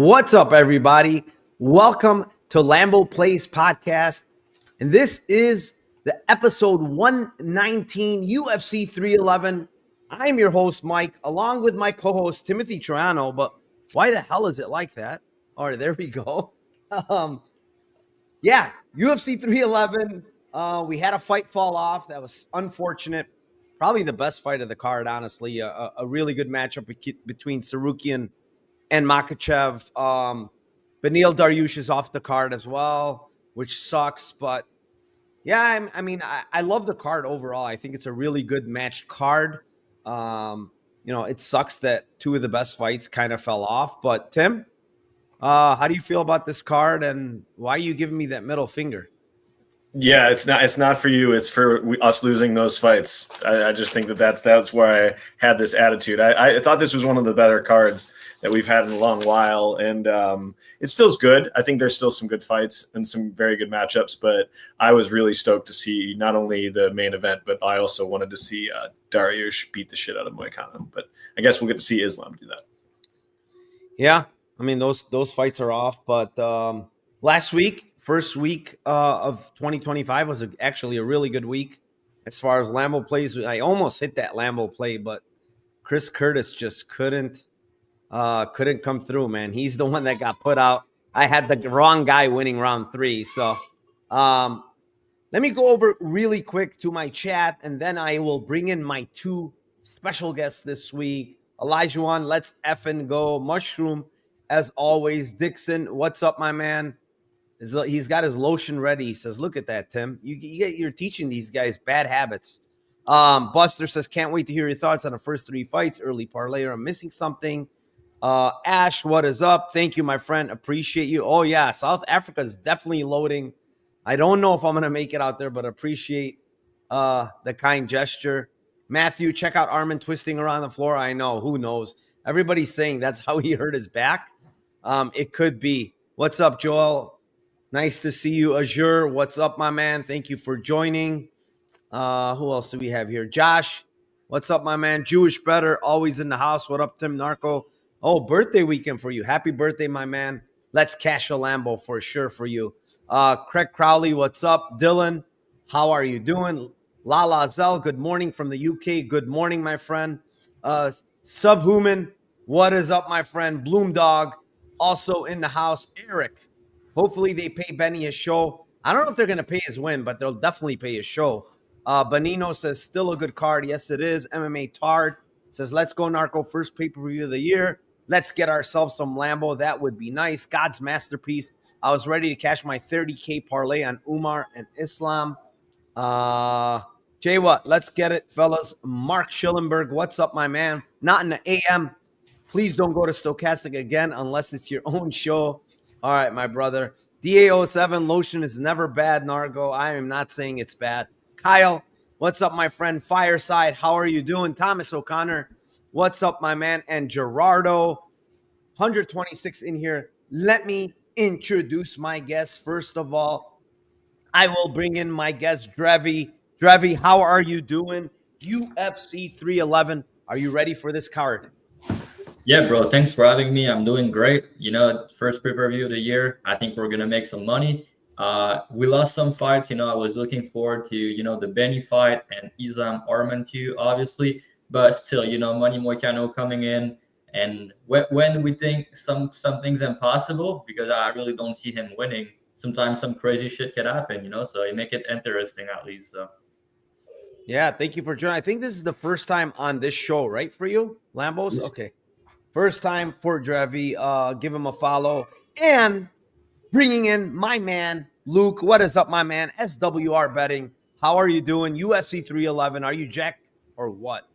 What's up, everybody? Welcome to Lambo Plays Podcast. And this is the episode 119, UFC 311. I'm your host, Mike, along with my co-host, Timothy Troiano. But why the hell is it like that? All right, there we go. UFC 311. We had a fight fall off. That was unfortunate. Probably the best fight of the card, honestly. A really good matchup between Sadykhov and Makhachev. Beneil Dariush is off the card as well, which sucks. But yeah, I love the card overall. I think it's a really good matched card. It sucks that two of the best fights kind of fell off. But Tim, how do you feel about this card, and why are you giving me that middle finger? Yeah, it's not for you. It's for us losing those fights. I just think that's where I had this attitude. I thought this was one of the better cards that we've had in a long while, and it still's good. I think there's still some good fights and some very good matchups, but I was really stoked to see not only the main event, but I also wanted to see Dariush beat the shit out of Moicano. But I guess we'll get to see Islam do that. Yeah, I mean, those fights are off, but last week, first week of 2025 was actually a really good week as far as Lambo plays. I almost hit that Lambo play, but Chris Curtis just couldn't come through, man. He's the one that got put out. I had the wrong guy winning round 3. So let me go over really quick to my chat, and then I will bring in my two special guests this week. Elijah One, let's effing go. Mushroom, as always. Dixon, what's up, my man? He's got his lotion ready. He says, look at that, Tim. You're teaching these guys bad habits. Buster says, can't wait to hear your thoughts on the first 3 fights. Early parlay, or I'm missing something. Ash, what is up? Thank you, my friend. Appreciate you. Oh, yeah, South Africa is definitely loading. I don't know if I'm going to make it out there, but appreciate the kind gesture. Matthew, check out Armin twisting around the floor. I know. Who knows? Everybody's saying that's how he hurt his back. It could be. What's up, Joel? Nice to see you. Azure, what's up, my man? Thank you for joining. Who else do we have here? Josh, what's up, my man? Jewish Better, always in the house. What up, Tim Narco? Oh, birthday weekend for you. Happy birthday, my man. Let's cash a Lambo for sure for you. Craig Crowley, what's up? Dylan, how are you doing? Lala Zell, good morning from the UK. Good morning, my friend. Subhuman, what is up, my friend? Bloom Dog, also in the house. Eric, hopefully they pay Benny his show. I don't know if they're going to pay his win, but they'll definitely pay his show. Benino says, still a good card. Yes, it is. MMA Tard says, let's go, Narco. First pay-per-view of the year. Let's get ourselves some Lambo. That would be nice. God's masterpiece. I was ready to cash my 30K parlay on Umar and Islam. Jay, what? Let's get it, fellas. Mark Schillenberg, what's up, my man? Not in the AM. Please don't go to Stochastic again unless it's your own show. All right, my brother. DA07, lotion is never bad, Nargo. I am not saying it's bad. Kyle, what's up, my friend? Fireside, how are you doing? Thomas O'Connor, what's up, my man? And Gerardo, 126 in here. Let me introduce my guests. First of all, I will bring in my guest, Drevi. Drevi, how are you doing? UFC 311. Are you ready for this card? Yeah, bro. Thanks for having me. I'm doing great. First pay-per-view of the year. I think we're gonna make some money. We lost some fights. I was looking forward to the Benny fight and Islam Arman too, obviously. But still, Money Moicano coming in, and when we think something's impossible, because I really don't see him winning. Sometimes some crazy shit can happen. So you make it interesting at least. So. Yeah, thank you for joining. I think this is the first time on this show, right, for you, Lambos? Yeah. Okay. First time for Drevi. Give him a follow. And bringing in my man, Luke. What is up, my man? SWR Betting. How are you doing? UFC 311. Are you jacked or what?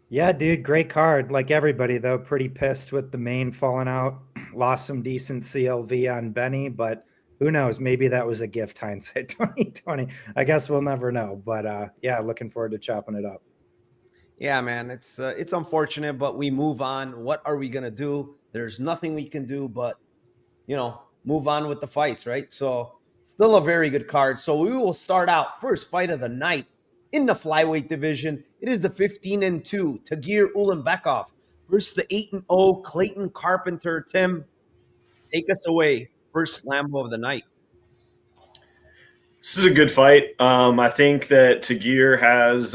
Yeah, dude. Great card. Like everybody, though. Pretty pissed with the main falling out. Lost some decent CLV on Benny, but who knows? Maybe that was a gift, hindsight 2020. I guess we'll never know. But yeah, looking forward to chopping it up. Yeah, man, it's unfortunate, but we move on. What are we going to do? There's nothing we can do but, move on with the fights, right? So still a very good card. So we will start out first fight of the night in the flyweight division. It is the 15-2 Tagir Ulenbekov versus the 8-0 Clayton Carpenter. Tim, take us away. First Lambo of the night. This is a good fight. I think that Tagir has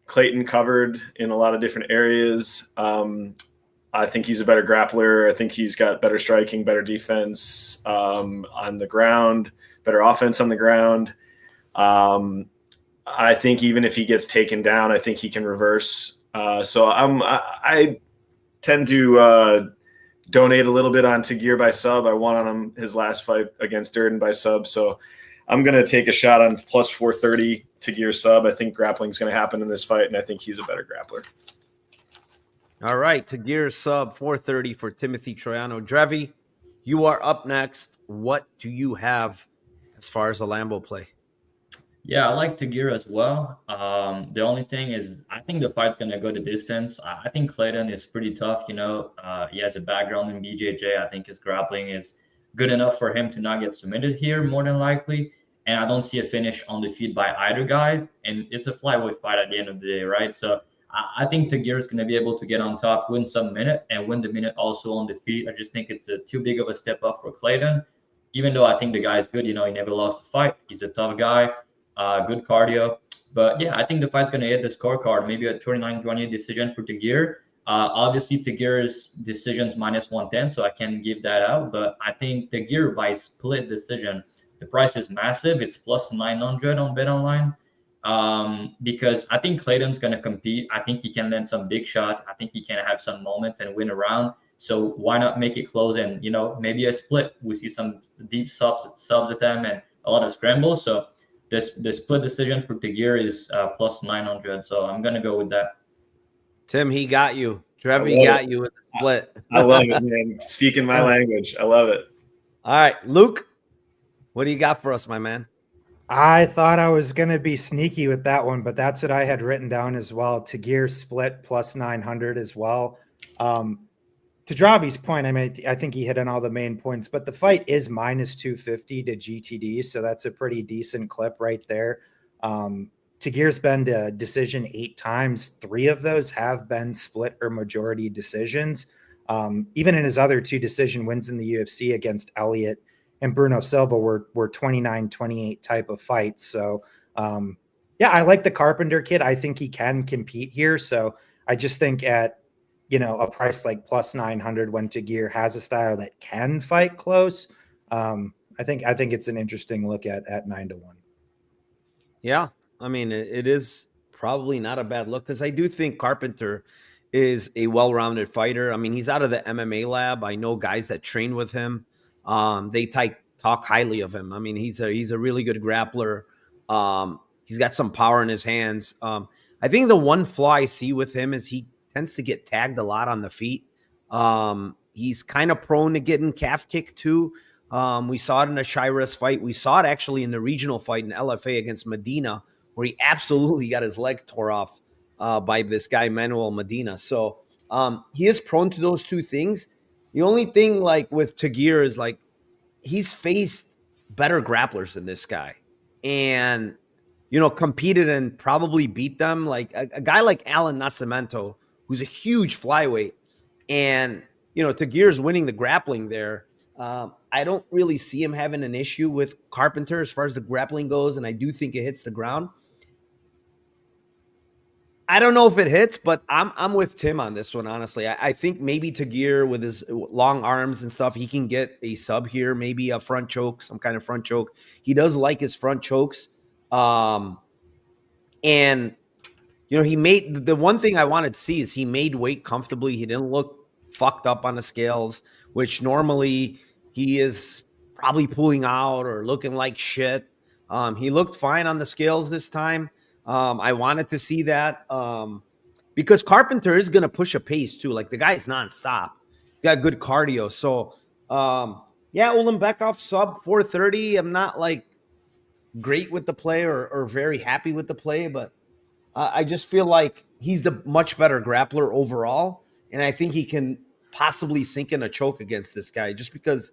Clayton covered in a lot of different areas. I think he's a better grappler. I think he's got better striking, better defense on the ground, better offense on the ground. I think even if he gets taken down, I think he can reverse. So I tend to donate a little bit on Tagir by sub. I won on him his last fight against Durden by sub. So I'm going to take a shot on plus 430 Tagir sub. I think grappling is going to happen in this fight, and I think he's a better grappler. All right, Tagir sub 430 for Timothy Troiano. Drevi, you are up next. What do you have as far as a Lambo play? Yeah, I like Tagir as well. The only thing is, I think the fight's gonna go the distance. I think Clayton is pretty tough. He has a background in BJJ. I think his grappling is good enough for him to not get submitted here, more than likely. And I don't see a finish on the feet by either guy. And it's a flyweight fight at the end of the day, right? So I think Tagir is going to be able to get on top, win some minute, and win the minute also on the feet. I just think it's too big of a step up for Clayton. Even though I think the guy is good, he never lost a fight. He's a tough guy, good cardio. But yeah, I think the fight's going to hit the scorecard, maybe a 29-28 decision for Tagir. Obviously, Tagir's decision's minus 110, so I can't give that out. But I think Tagir by split decision, the price is massive. It's plus 900 on BetOnline. Because I think Clayton's going to compete. I think he can land some big shot. I think he can have some moments and win a round. So why not make it close and, maybe a split? We see some deep subs at them and a lot of scrambles. So the split decision for Tagir is plus 900. So I'm going to go with that. Tim, he got you. Trevi got you with the split. I love it, man. Speaking my language. I love it. All right, Luke, what do you got for us, my man? I thought I was going to be sneaky with that one, but that's what I had written down as well. Tagir split plus 900 as well. To Dravi's point, I think he hit on all the main points, but the fight is minus 250 to GTD, so that's a pretty decent clip right there. Tagir's been to decision 8 times. 3 of those have been split or majority decisions. Even in his other 2 decision wins in the UFC against Elliott and Bruno Silva were 29-28 type of fights. So, I like the Carpenter kid. I think he can compete here. So I just think at, a price like plus 900 when Tagir has a style that can fight close, I think it's an interesting look at 9-1. Yeah, I mean, it is probably not a bad look because I do think Carpenter is a well-rounded fighter. I mean, he's out of the MMA lab. I know guys that train with him. They talk highly of him. I mean, he's a really good grappler. He's got some power in his hands. I think the one flaw I see with him is he tends to get tagged a lot on the feet. He's kind of prone to getting calf kicked too. We saw it in a Shiras fight. We saw it actually in the regional fight in LFA against Medina, where he absolutely got his leg tore off by this guy, Manuel Medina. So he is prone to those 2 things. The only thing like with Tagir is like he's faced better grapplers than this guy and, competed and probably beat them. Like a guy like Alan Nascimento, who's a huge flyweight, and, Tagir's winning the grappling there. I don't really see him having an issue with Carpenter as far as the grappling goes, and I do think it hits the ground. I don't know if it hits, but I'm with Tim on this one, honestly. I think maybe Tagir with his long arms and stuff, he can get a sub here, maybe a front choke, some kind of front choke. He does like his front chokes. And, he made – the one thing I wanted to see is he made weight comfortably. He didn't look fucked up on the scales, which normally he is probably pulling out or looking like shit. He looked fine on the scales this time. I wanted to see that because Carpenter is going to push a pace too. Like the guy's nonstop. He's got good cardio. So, Ulenbekov sub 430. I'm not like great with the play or very happy with the play, but I just feel like he's the much better grappler overall. And I think he can possibly sink in a choke against this guy just because,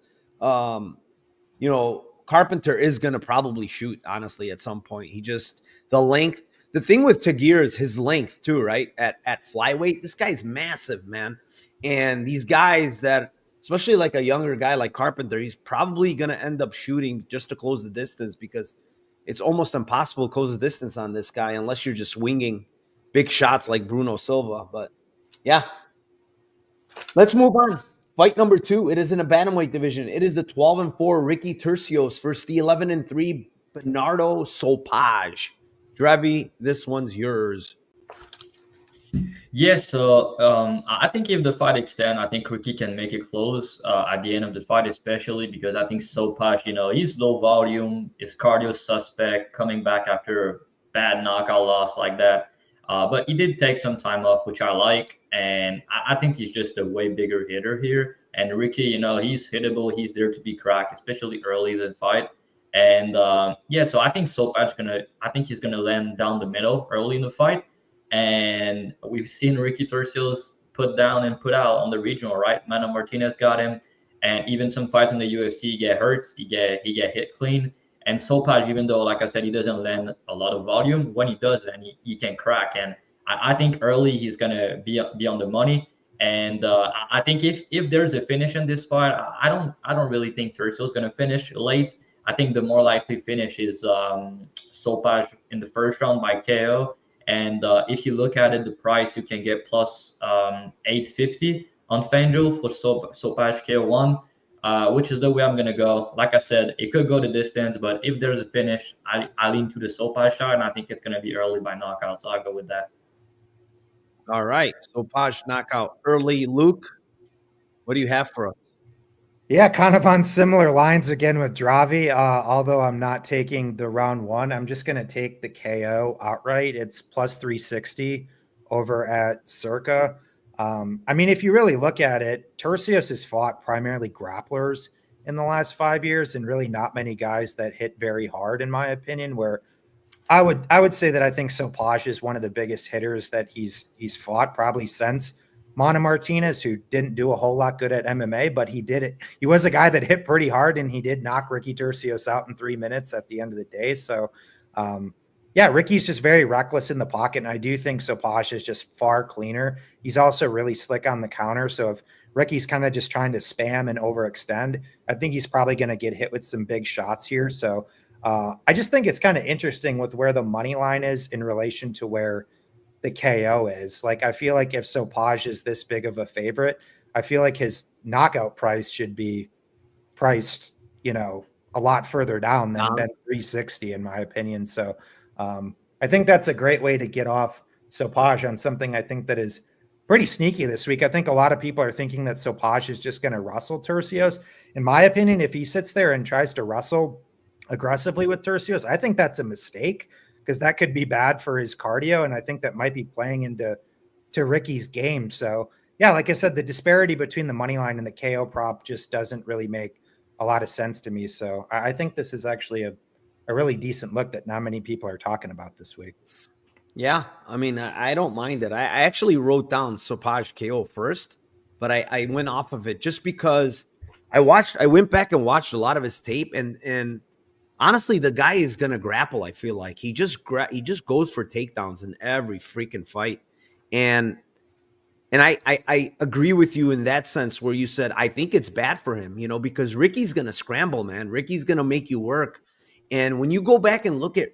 Carpenter is going to probably shoot, honestly, at some point. The length. The thing with Tagir is his length, too, right? At flyweight, this guy's massive, man. And these guys that especially like a younger guy like Carpenter, he's probably going to end up shooting just to close the distance because it's almost impossible to close the distance on this guy unless you're just winging big shots like Bruno Silva. But yeah, let's move on. Fight number 2. It is in a bantamweight division. It is the 12-4 Ricky Turcios versus the 11-3 Bernardo Sopaj. Drevi, this one's yours. Yeah, so I think if the fight extends, I think Ricky can make it close at the end of the fight, especially because I think Sopaj, he's low volume, is cardio suspect, coming back after a bad knockout loss like that. But he did take some time off, which I like, and I think he's just a way bigger hitter here. And Ricky, he's hittable, he's there to be cracked, especially early in the fight. And so I think Sopaj he's gonna land down the middle early in the fight. And we've seen Ricky Turcios put down and put out on the regional, right? Mana Martinez got him, and even some fights in the UFC, he get hurt, he get hit clean. And Sopaj, even though, like I said, he doesn't land a lot of volume, when he does, then he can crack. And I think early he's gonna be on the money. And I think if there's a finish in this fight, I don't really think Turcios gonna finish late. I think the more likely finish is Sopaj in the first round by KO. And if you look at it, the price you can get plus 850 on FanDuel for Sopaj KO1, which is the way I'm going to go. Like I said, it could go the distance, but if there's a finish, I lean to the Sopaj shot, and I think it's going to be early by knockout, so I'll go with that. All right, Sopaj knockout early. Luke, what do you have for us? Yeah, kind of on similar lines again with Dravi. Although I'm not taking the round 1, I'm just going to take the KO outright. It's plus 360 over at Circa. I mean, if you really look at it, Turcios has fought primarily grapplers in the last 5 years, and really not many guys that hit very hard, in my opinion. Where I would say that I think Sopaj is one of the biggest hitters that he's fought probably since Mana Martinez, who didn't do a whole lot good at MMA, but he did it. He was a guy that hit pretty hard, and he did knock Ricky Turcios out in 3 minutes at the end of the day. So, Ricky's just very reckless in the pocket, and I do think Sopaj is just far cleaner. He's also really slick on the counter. So if Ricky's kind of just trying to spam and overextend, I think he's probably going to get hit with some big shots here. So I just think it's kind of interesting with where the money line is in relation to where the KO is. Like, I feel like if Sopaj is this big of a favorite, I feel like his knockout price should be priced, a lot further down than 360 in my opinion. So I think that's a great way to get off Sopaj on something I think that is pretty sneaky this week. I think a lot of people are thinking that Sopaj is just going to wrestle Turcios. In my opinion, if he sits there and tries to wrestle aggressively with Turcios, I think that's a mistake, because that could be bad for his cardio, and I think that might be playing into Ricky's game. So, yeah, like I said, the disparity between the money line and the KO prop just doesn't really make a lot of sense to me. So I think this is actually a really decent look that not many people are talking about this week. Yeah, I mean, I don't mind it. I actually wrote down Sopaj KO first, but I went off of it just because I went back and watched a lot of his tape, and honestly, the guy is going to grapple. I feel like he just goes for takedowns in every freaking fight. And I agree with you in that sense where you said, I think it's bad for him, because Ricky's going to scramble, man. Ricky's going to make you work. And when you go back and look at,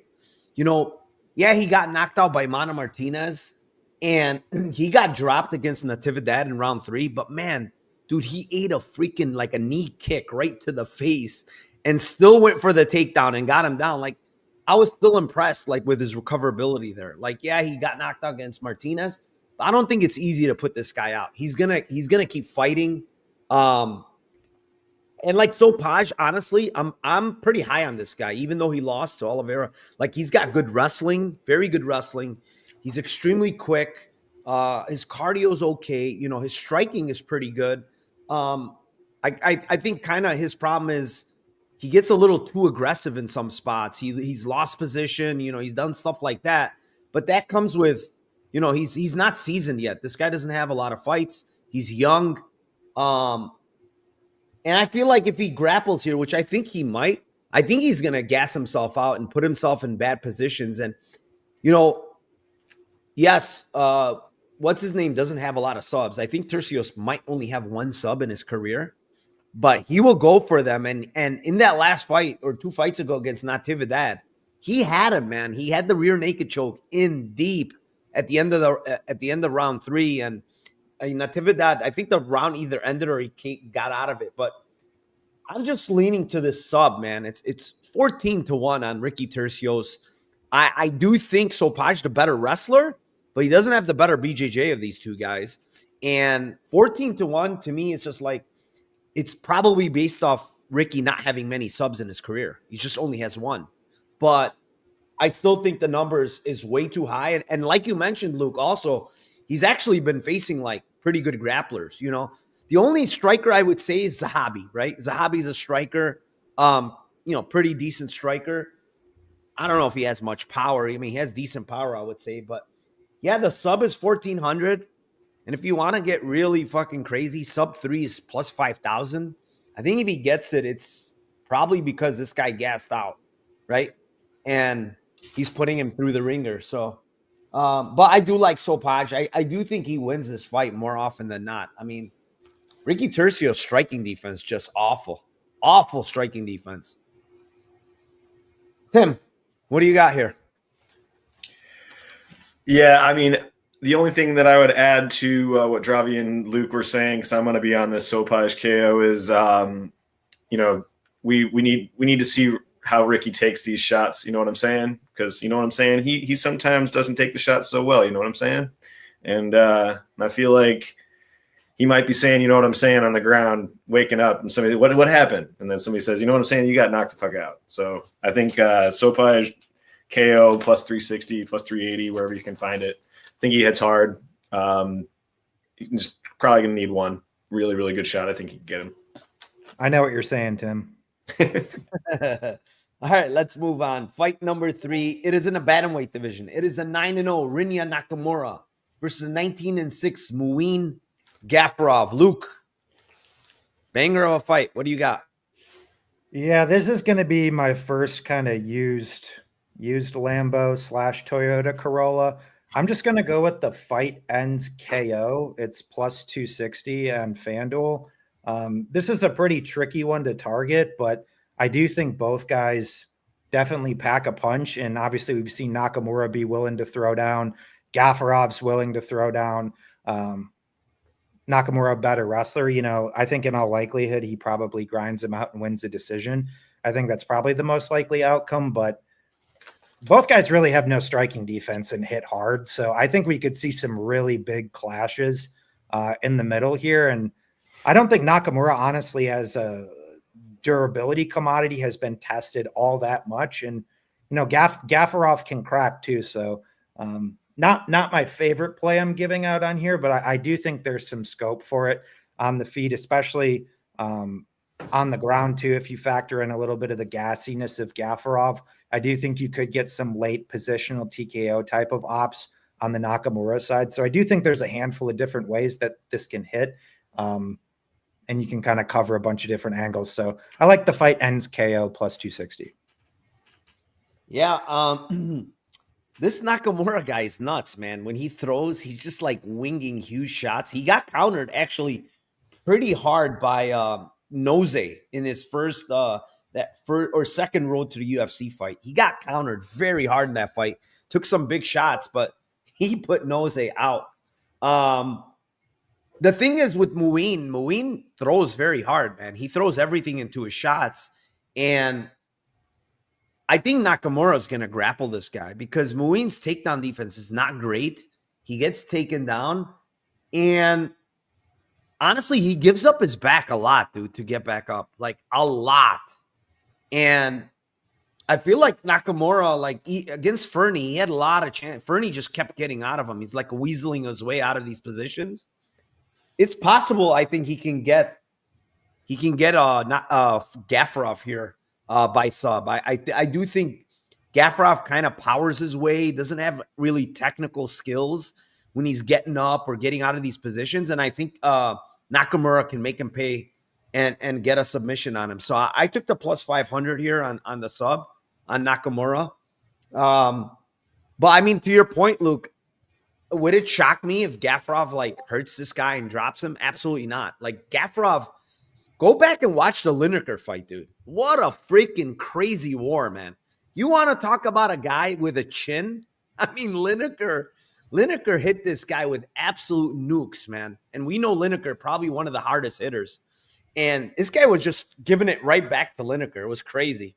he got knocked out by Mana Martinez, and he got dropped against Natividad in round 3. But man, dude, he ate a freaking like a knee kick right to the face and still went for the takedown and got him down. Like, I was still impressed, like, with his recoverability there. Like, yeah, he got knocked out against Martinez, but I don't think it's easy to put this guy out. He's gonna keep fighting. And like Sopaj, honestly, I'm pretty high on this guy, even though he lost to Oliveira. Like, he's got good wrestling, very good wrestling. He's extremely quick. His cardio's okay. His striking is pretty good. I think kind of his problem is he gets a little too aggressive in some spots. He's lost position, he's done stuff like that. But that comes with, he's not seasoned yet. This guy doesn't have a lot of fights. He's young. And I feel like if he grapples here, which I think he might, I think he's going to gas himself out and put himself in bad positions. And, yes, what's his name doesn't have a lot of subs. I think Tercios might only have one sub in his career, but he will go for them. And in that last fight or 2 fights ago against Natividad, he had him, man. He had the rear naked choke in deep at the end of round 3. And Natividad, I think the round either ended or he got out of it. But I'm just leaning to this sub, man. It's 14-1 on Ricky Tercios. I do think Sopaj the better wrestler, but he doesn't have the better BJJ of these two guys. And 14-1 to me is just like, it's probably based off Ricky not having many subs in his career. He just only has one. But I still think the numbers is way too high. And like you mentioned, Luke, also, he's actually been facing like pretty good grapplers. You know, the only striker I would say is Zahabi, right? Zahabi's a striker, pretty decent striker. I don't know if he has much power. I mean, he has decent power, I would say. But yeah, the sub is 1,400. And if you want to get really fucking crazy, sub 3 is plus 5,000. I think if he gets it, it's probably because this guy gassed out, right? And he's putting him through the ringer. So, but I do like Sopaj. I do think he wins this fight more often than not. I mean, Ricky Tercio's striking defense, just awful. Awful striking defense. Tim, what do you got here? Yeah, I mean, the only thing that I would add to what Dravi and Luke were saying, because I'm going to be on this Sopaj KO, is we need to see how Ricky takes these shots. You know what I'm saying? Because you know what I'm saying. He sometimes doesn't take the shots so well. You know what I'm saying? And I feel like he might be saying, you know what I'm saying, on the ground, waking up, and somebody, what happened? And then somebody says, you know what I'm saying, you got knocked the fuck out. So I think Sopaj KO plus 360, plus 380, wherever you can find it. I think he hits hard. He's probably going to need one really, really good shot. I think he can get him. I know what you're saying, Tim. All right, let's move on. Fight number 3. It is in the bantamweight division. It is the 9-0 Rinya Nakamura versus the 19-6 Muin Gafurov. Luke, banger of a fight. What do you got? Yeah, this is going to be my first kind of used Lambo / Toyota Corolla. I'm just going to go with the fight ends KO. It's plus 260 on FanDuel. This is a pretty tricky one to target, but I do think both guys definitely pack a punch. And obviously we've seen Nakamura be willing to throw down. Gafurov's willing to throw down. Nakamura, a better wrestler. You know, I think in all likelihood, he probably grinds him out and wins a decision. I think that's probably the most likely outcome, but both guys really have no striking defense and hit hard. So I think we could see some really big clashes in the middle here. And I don't think Nakamura honestly as a durability commodity has been tested all that much. And, you know, Gafurov can crack too. So not my favorite play I'm giving out on here, but I do think there's some scope for it on the feet, especially on the ground too. If you factor in a little bit of the gassiness of Gafurov, I do think you could get some late positional TKO type of ops on the Nakamura side. So I do think there's a handful of different ways that this can hit. And you can kind of cover a bunch of different angles. So I like the fight ends KO plus 260. Yeah. This Nakamura guy is nuts, man. When he throws, he's just like winging huge shots. He got countered actually pretty hard by Nose in his first or second road to the UFC fight. He got countered very hard in that fight. Took some big shots, but he put Nose out. The thing is with Muin throws very hard, man. He throws everything into his shots. And I think Nakamura is going to grapple this guy because Muin's takedown defense is not great. He gets taken down. And honestly, he gives up his back a lot, dude, to get back up. Like, a lot. And I feel like Nakamura, against Fernie, he had a lot of chance. Fernie just kept getting out of him. He's like weaseling his way out of these positions. It's possible. I think he can get Gafurov here by sub. I do think Gafurov kind of powers his way. Doesn't have really technical skills when he's getting up or getting out of these positions, and I think Nakamura can make him pay and get a submission on him. So I took the plus 500 here on the sub on Nakamura. But I mean, to your point, Luke, would it shock me if Gafurov like hurts this guy and drops him? Absolutely not. Like Gafurov, go back and watch the Lineker fight, dude. What a freaking crazy war, man. You want to talk about a guy with a chin? I mean, Lineker hit this guy with absolute nukes, man. And we know Lineker, probably one of the hardest hitters. And this guy was just giving it right back to Lineker. It was crazy.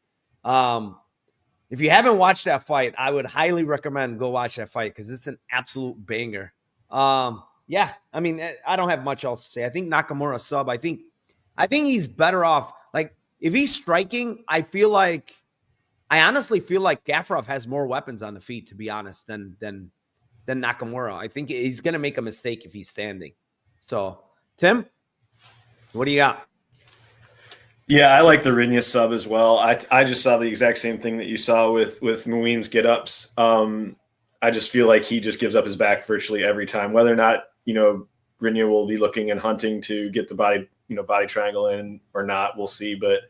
If you haven't watched that fight, I would highly recommend go watch that fight because it's an absolute banger. Yeah, I mean, I don't have much else to say. I think Nakamura sub. I think he's better off. Like, if he's striking, I honestly feel like Gafurov has more weapons on the feet, to be honest, than Nakamura. I think he's going to make a mistake if he's standing. So, Tim, what do you got? Yeah, I like the Rinya sub as well. I just saw the exact same thing that you saw with Muin's get-ups. I just feel like he just gives up his back virtually every time, whether or not, Rinya will be looking and hunting to get the body triangle in or not, we'll see. But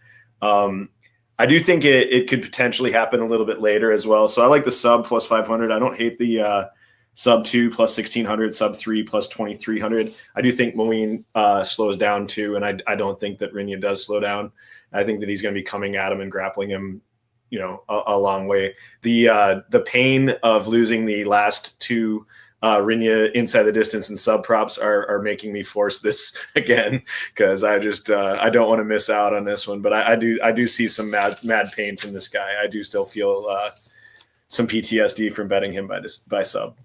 I do think it could potentially happen a little bit later as well. So I like the sub plus 500. I don't hate the sub 2 plus 1600, sub 3 plus 2300. I do think Muin slows down too, and I don't think that Rinya does slow down. I think that he's going to be coming at him and grappling him, a long way. The pain of losing the last two Rinya inside the distance and sub props are making me force this again because I just I don't want to miss out on this one. But I do see some mad pain from this guy. I do still feel some PTSD from betting him by sub.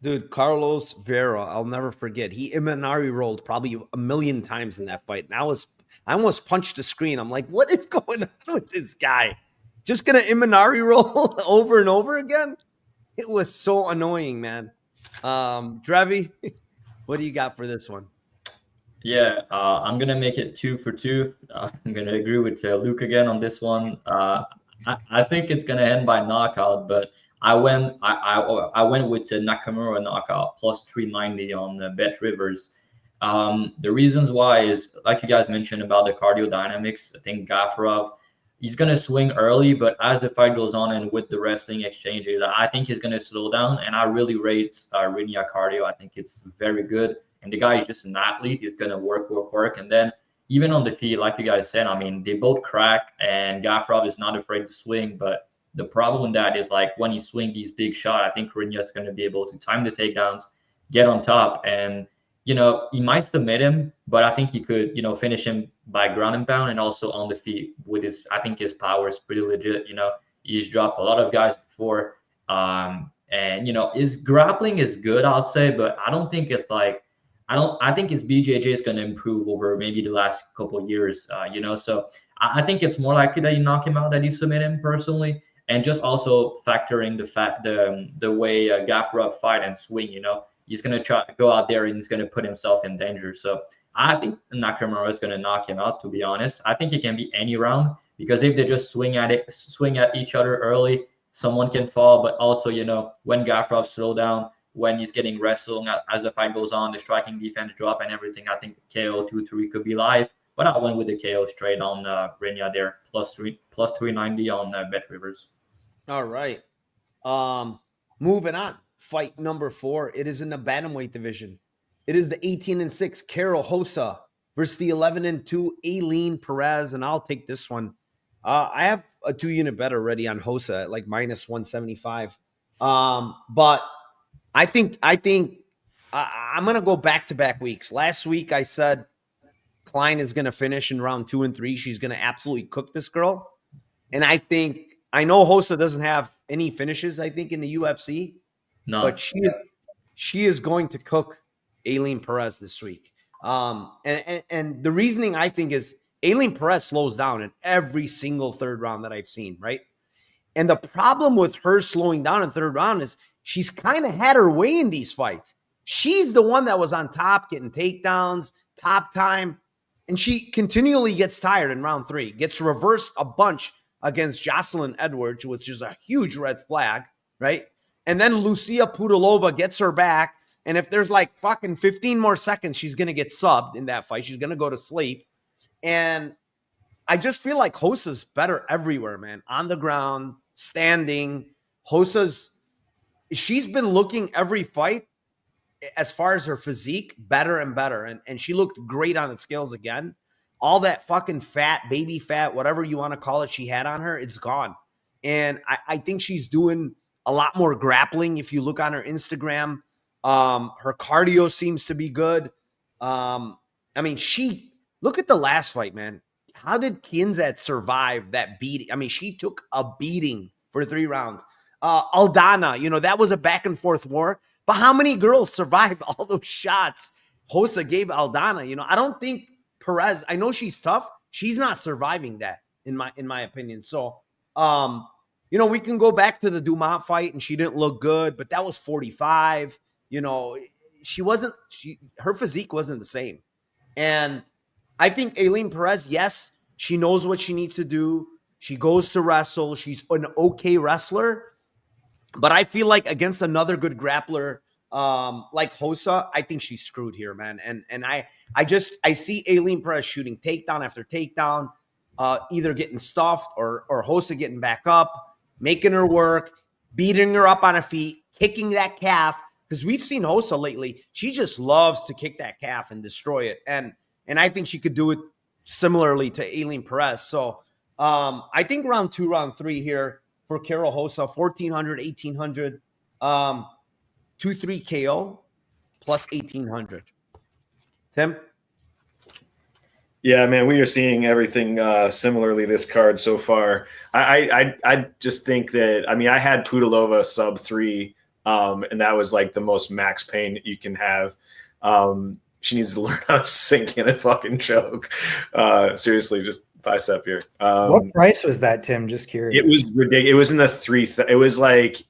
Dude, Carlos Vera, I'll never forget. He Imanari rolled probably a million times in that fight. And I almost punched the screen. I'm like, what is going on with this guy? Just going to Imanari roll over and over again? It was so annoying, man. Trevi, what do you got for this one? Yeah, I'm going to make it 2 for 2. I'm going to agree with Luke again on this one. I think it's going to end by knockout, but I went with the Nakamura knockout plus 390 on Bet Rivers. The reasons why is, like you guys mentioned about the cardio dynamics. I think Gafurov, he's going to swing early, but as the fight goes on and with the wrestling exchanges, I think he's going to slow down. And I really rate Rinya cardio. I think it's very good. And the guy is just an athlete. He's going to work. And then even on the feet, like you guys said, I mean, they both crack, and Gafurov is not afraid to swing, but the problem with that is, like, when you swing these big shots, I think Rinya is going to be able to time the takedowns, get on top, and, he might submit him, but I think he could, finish him by ground and pound and also on the feet with I think his power is pretty legit. He's dropped a lot of guys before. And, his grappling is good, I'll say, but I don't think it's like, I think his BJJ is going to improve over maybe the last couple of years, so I think it's more likely that you knock him out than you submit him personally. And just also factoring the way Gafurov fight and swing, he's going to try to go out there and he's going to put himself in danger. So I think Nakamura is going to knock him out, to be honest. I think it can be any round because if they just swing at each other early, someone can fall. But also, when Gafurov slow down, when he's getting wrestled as the fight goes on, the striking defense drop and everything, I think KO 2-3 could be live. But I went with the KO straight on Rinya there, plus 390 on Bet Rivers. All right. Moving on. Fight number 4. It is in the bantamweight division. It is the 18-6 Carol Rosa versus the 11-2 Aileen Perez, and I'll take this one. I have a 2-unit bet already on Rosa at like minus 175. But I think I'm going to go back-to-back weeks. Last week I said Klein is going to finish in round 2 and 3. She's going to absolutely cook this girl. And I know Rosa doesn't have any finishes, I think, in the UFC. No. But she is going to cook Aileen Perez this week. And the reasoning, I think, is Aileen Perez slows down in every single third round that I've seen, right? And the problem with her slowing down in third round is she's kind of had her way in these fights. She's the one that was on top, getting takedowns, top time, and she continually gets tired in round 3, gets reversed a bunch against Jocelyn Edwards, which is a huge red flag, right? And then Lucia Pudilova gets her back, and if there's like fucking 15 more seconds, she's going to get subbed in that fight. She's going to go to sleep. And I just feel like Rosa's better everywhere, man. On the ground, standing. She's been looking every fight as far as her physique, better and better. And she looked great on the scales again. All that fucking fat, baby fat, whatever you want to call it, she had on her, it's gone. And I think she's doing a lot more grappling. If you look on her Instagram, her cardio seems to be good. I mean, look at the last fight, man. How did Kienzat survive that beating? I mean, she took a beating for 3 rounds. Aldana, that was a back and forth war. But how many girls survived all those shots Rosa gave Aldana? I don't think Perez, I know she's tough. She's not surviving that, in my opinion. So, we can go back to the Dumont fight, and she didn't look good, but that was 45. Her physique wasn't the same. And I think Aileen Perez, yes, she knows what she needs to do. She goes to wrestle. She's an okay wrestler. But I feel like against another good grappler like Rosa, I think she's screwed here, man. And I see Aileen Perez shooting takedown after takedown, either getting stuffed or Rosa getting back up, making her work, beating her up on her feet, kicking that calf. Because we've seen Rosa lately. She just loves to kick that calf and destroy it. And I think she could do it similarly to Aileen Perez. So I think round 2, round 3 here for Carol Rosa, 1,400, 1,800, 2-3 KO plus 1,800. Tim? Yeah, man, we are seeing everything similarly this card so far. I just think that, I had Pudilova sub 3, and that was like the most max pain you can have. She needs to learn how to sink in and fucking choke. Seriously, just bicep here. What price was that, Tim? Just curious. It was ridiculous. It was in the it was like,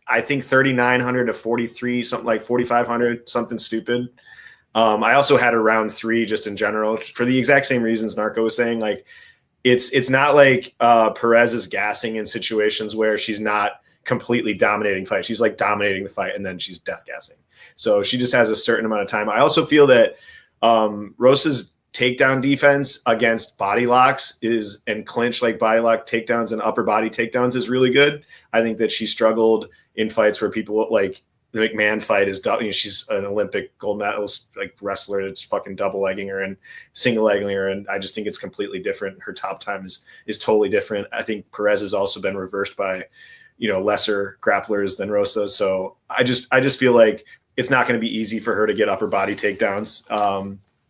I think 3,900 to 43, something like 4,500, something stupid. I also had a round 3 just in general for the exact same reasons Narco was saying. Like, it's not like Perez is gassing in situations where she's not completely dominating fight. She's like dominating the fight and then she's death gassing. So she just has a certain amount of time. I also feel that Rosa's takedown defense against body locks and clinch like body lock takedowns and upper body takedowns is really good. I think that she struggled in fights where people like the McMahon fight is, she's an Olympic gold medalist like wrestler that's fucking double legging her and single legging her, and I just think it's completely different. Her top time is totally different. I think Perez has also been reversed by lesser grapplers than Rosa, so I just feel like it's not going to be easy for her to get upper body takedowns.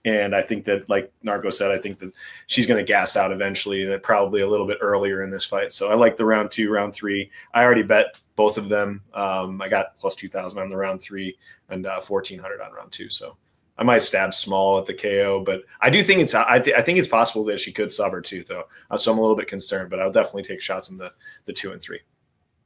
And I think that, like Narco said, I think that she's going to gas out eventually, and probably a little bit earlier in this fight. So I like the round 2, round 3. I already bet both of them. I got plus 2,000 on the round 3 and 1,400 on round 2. So I might stab small at the KO, but I do think I think it's possible that she could sub her too, though. So I'm a little bit concerned, but I'll definitely take shots in the 2 and 3.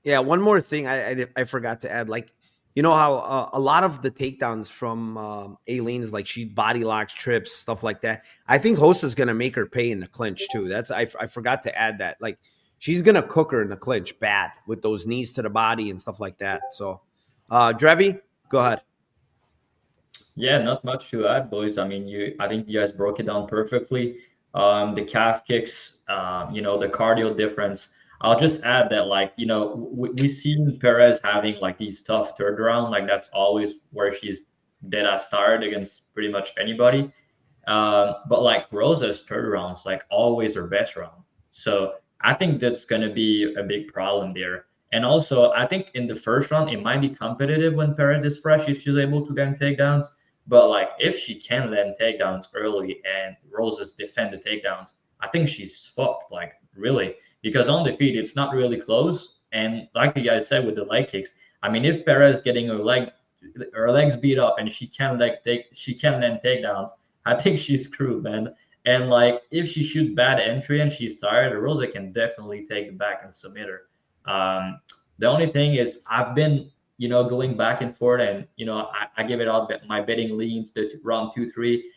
Yeah, one more thing I forgot to add, like, how a lot of the takedowns from Aileen is like she body locks, trips, stuff like that. I think Rosa's going to make her pay in the clinch too. I forgot to add that. Like, she's going to cook her in the clinch bad with those knees to the body and stuff like that. So, Drevi, go ahead. Yeah, not much to add, boys. I think you guys broke it down perfectly. The calf kicks, the cardio difference. I'll just add that, like, we've seen Perez having like these tough third round, like that's always where she's dead as tired against pretty much anybody. But like Rosa's third rounds, like always her best round. So I think that's going to be a big problem there. And also, I think in the first round, it might be competitive when Perez is fresh if she's able to get takedowns. But like if she can land takedowns early and Rosa's defend the takedowns, I think she's fucked, like really. Because on the feet, it's not really close. And like you guys said with the leg kicks, if Perez getting her legs beat up and she can land takedowns, I think she's screwed, man. And like if she shoots bad entry and she's tired, Rosa can definitely take it back and submit her. The only thing is I've been, going back and forth, and I give it out my betting leans to round 2, 3.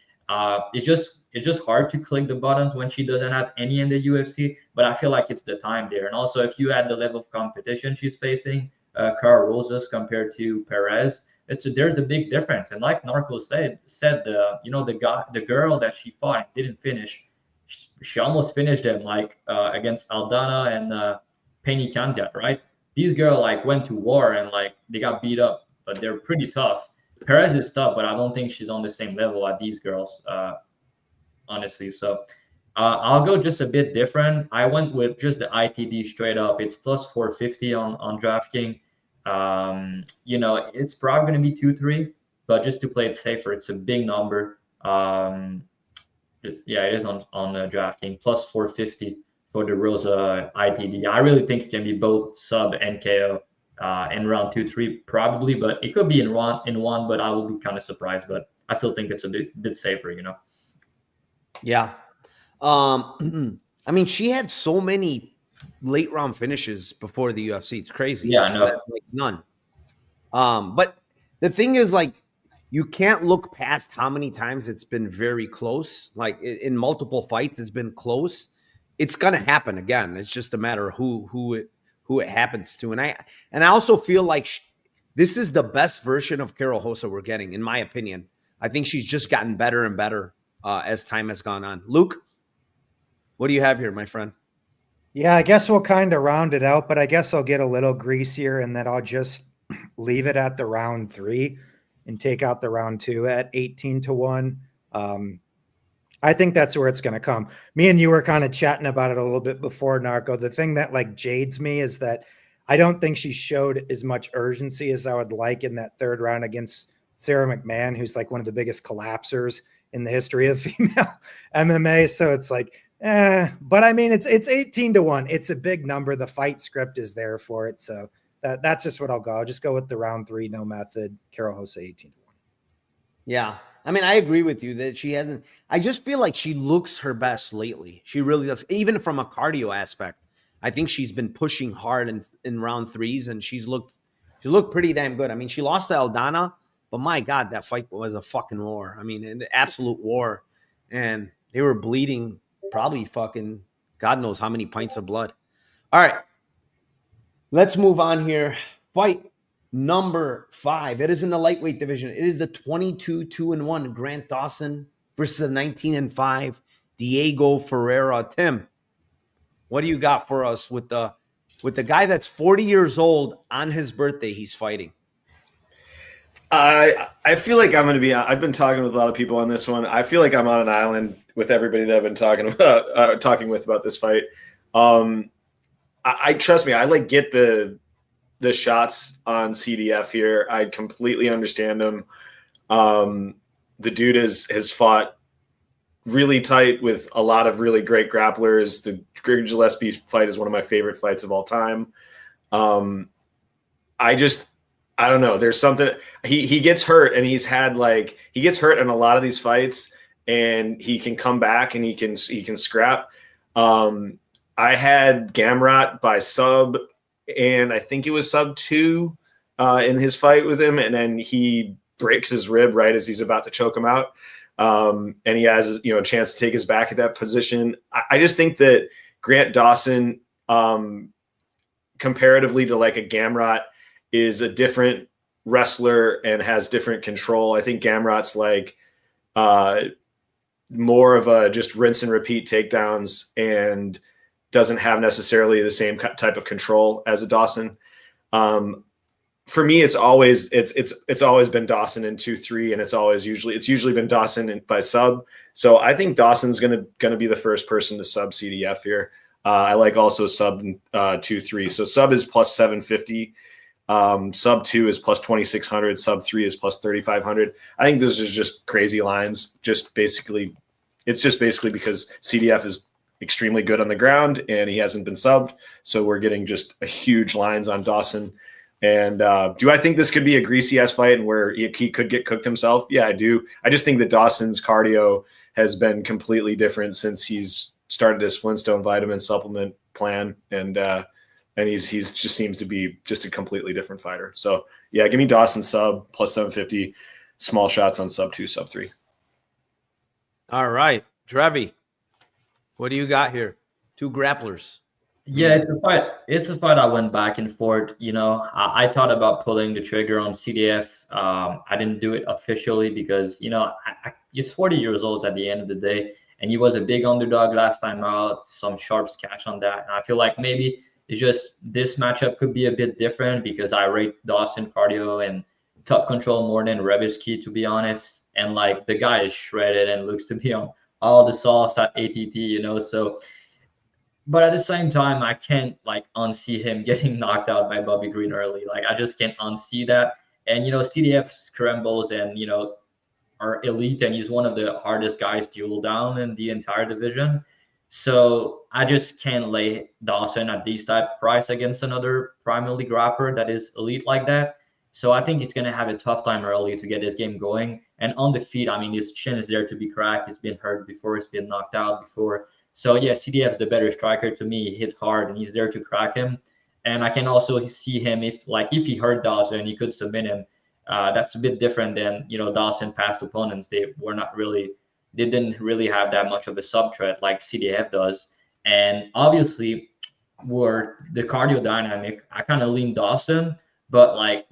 It's just hard to click the buttons when she doesn't have any in the UFC, but I feel like it's the time there. And also, if you add the level of competition she's facing, Cara Rosas compared to Perez, there's a big difference. And like Narco said the girl that she fought didn't finish. She almost finished them, like against Aldana and Penny Kandiat, right? These girls like went to war and like they got beat up, but they're pretty tough. Perez is tough, but I don't think she's on the same level as these girls, honestly. So I'll go just a bit different. I went with just the ITD straight up. It's plus 450 on DraftKings. It's probably going to be 2-3, but just to play it safer, it's a big number. Yeah, it is on DraftKings plus 450 for the Rosa ITD. I really think it can be both sub and KO in round 2-3 probably, but it could be in one. But I will be kind of surprised. But I still think it's a bit safer, Yeah. I mean, she had so many late round finishes before the UFC. It's crazy. Yeah, I know. Like none. But the thing is, like, you can't look past how many times it's been very close. Like in multiple fights, it's been close. It's gonna happen again. It's just a matter of who it happens to. And I also feel like this is the best version of Karol Rosa we're getting, in my opinion. I think she's just gotten better and better as time has gone on. Luke, what do you have here, my friend? Yeah, I guess we'll kind of round it out, but I guess I'll get a little greasier and then I'll just leave it at the round 3 and take out the round 2 at 18-1. I think that's where it's going to come. Me and you were kind of chatting about it a little bit before, Narco. The thing that like jades me is that I don't think she showed as much urgency as I would like in that third round against Sarah McMahon, who's like one of the biggest collapsers in the history of female MMA. So it's like, but I mean, it's 18-1. It's a big number. The fight script is there for it. So that's just what I'll go. I'll just go with the round 3, no method. Karol Rosa 18-1. Yeah. I mean, I agree with you that she hasn't. I just feel like she looks her best lately. She really does. Even from a cardio aspect, I think she's been pushing hard in round 3s, and she looked pretty damn good. I mean, she lost to Alana, but my God, that fight was a fucking war. I mean, an absolute war. And they were bleeding probably fucking God knows how many pints of blood. All right. Let's move on here. Fight number 5. It is in the lightweight division. It is the 22-2-1 Grant Dawson versus the 19-5 Diego Ferreira. Tim, what do you got for us with the guy that's 40 years old on his birthday? He's fighting. I feel like I'm going to be. I've been talking with a lot of people on this one. I feel like I'm on an island with everybody that I've been talking about this fight. I trust me. I like get the shots on CDF here. I completely understand him. The dude has fought really tight with a lot of really great grapplers. The Greg Gillespie fight is one of my favorite fights of all time. I don't know. There's something he gets hurt, and he gets hurt in a lot of these fights, and he can come back and he can scrap. I had Gamrot by sub, and I think it was sub 2 in his fight with him, and then he breaks his rib right as he's about to choke him out. And he has a chance to take his back at that position. I just think that Grant Dawson, comparatively to like a Gamrot, is a different wrestler and has different control. I think Gamrot's like more of a just rinse and repeat takedowns and doesn't have necessarily the same type of control as a Dawson. For me, it's always been Dawson in 2-3, and it's usually been Dawson by sub. So I think Dawson's gonna be the first person to sub CDF here. I like also sub 2-3. So sub is plus 750. Sub 2 is plus 2,600. Sub 3 is plus 3,500. I think this is just crazy lines. It's just basically because CDF is extremely good on the ground and he hasn't been subbed. So we're getting just a huge lines on Dawson. And do I think this could be a greasy ass fight and where he could get cooked himself? Yeah, I do. I just think that Dawson's cardio has been completely different since he's started his Flintstone vitamin supplement plan. And he's just seems to be just a completely different fighter. So yeah, give me Dawson sub plus 750, small shots on sub 2, sub 3. All right, Trevi, what do you got here? 2 grapplers. Yeah, it's a fight I went back and forth. I thought about pulling the trigger on CDF. I didn't do it officially because, he's 40 years old at the end of the day, and he was a big underdog last time out, some sharps cash on that. And I feel like maybe it's just this matchup could be a bit different because I rate Dawson cardio and top control more than Rebishki, to be honest. And like the guy is shredded and looks to be on all the sauce at ATT, So, but at the same time, I can't like unsee him getting knocked out by Bobby Green early. Like I just can't unsee that. And CDF scrambles and are elite, and he's one of the hardest guys to hold down in the entire division. So I just can't lay Dawson at these type of price against another primarily grappler that is elite like that. So I think he's going to have a tough time early to get his game going. And on the feet, I mean, his chin is there to be cracked. He's been hurt before. He's been knocked out before. So yeah, CDF is the better striker to me. He hits hard and he's there to crack him. And I can also see him if he hurt Dawson, he could submit him. That's a bit different than Dawson past opponents. They didn't really have that much of a sub threat like CDF does. And obviously, were the cardio dynamic, I kind of lean Dawson, but like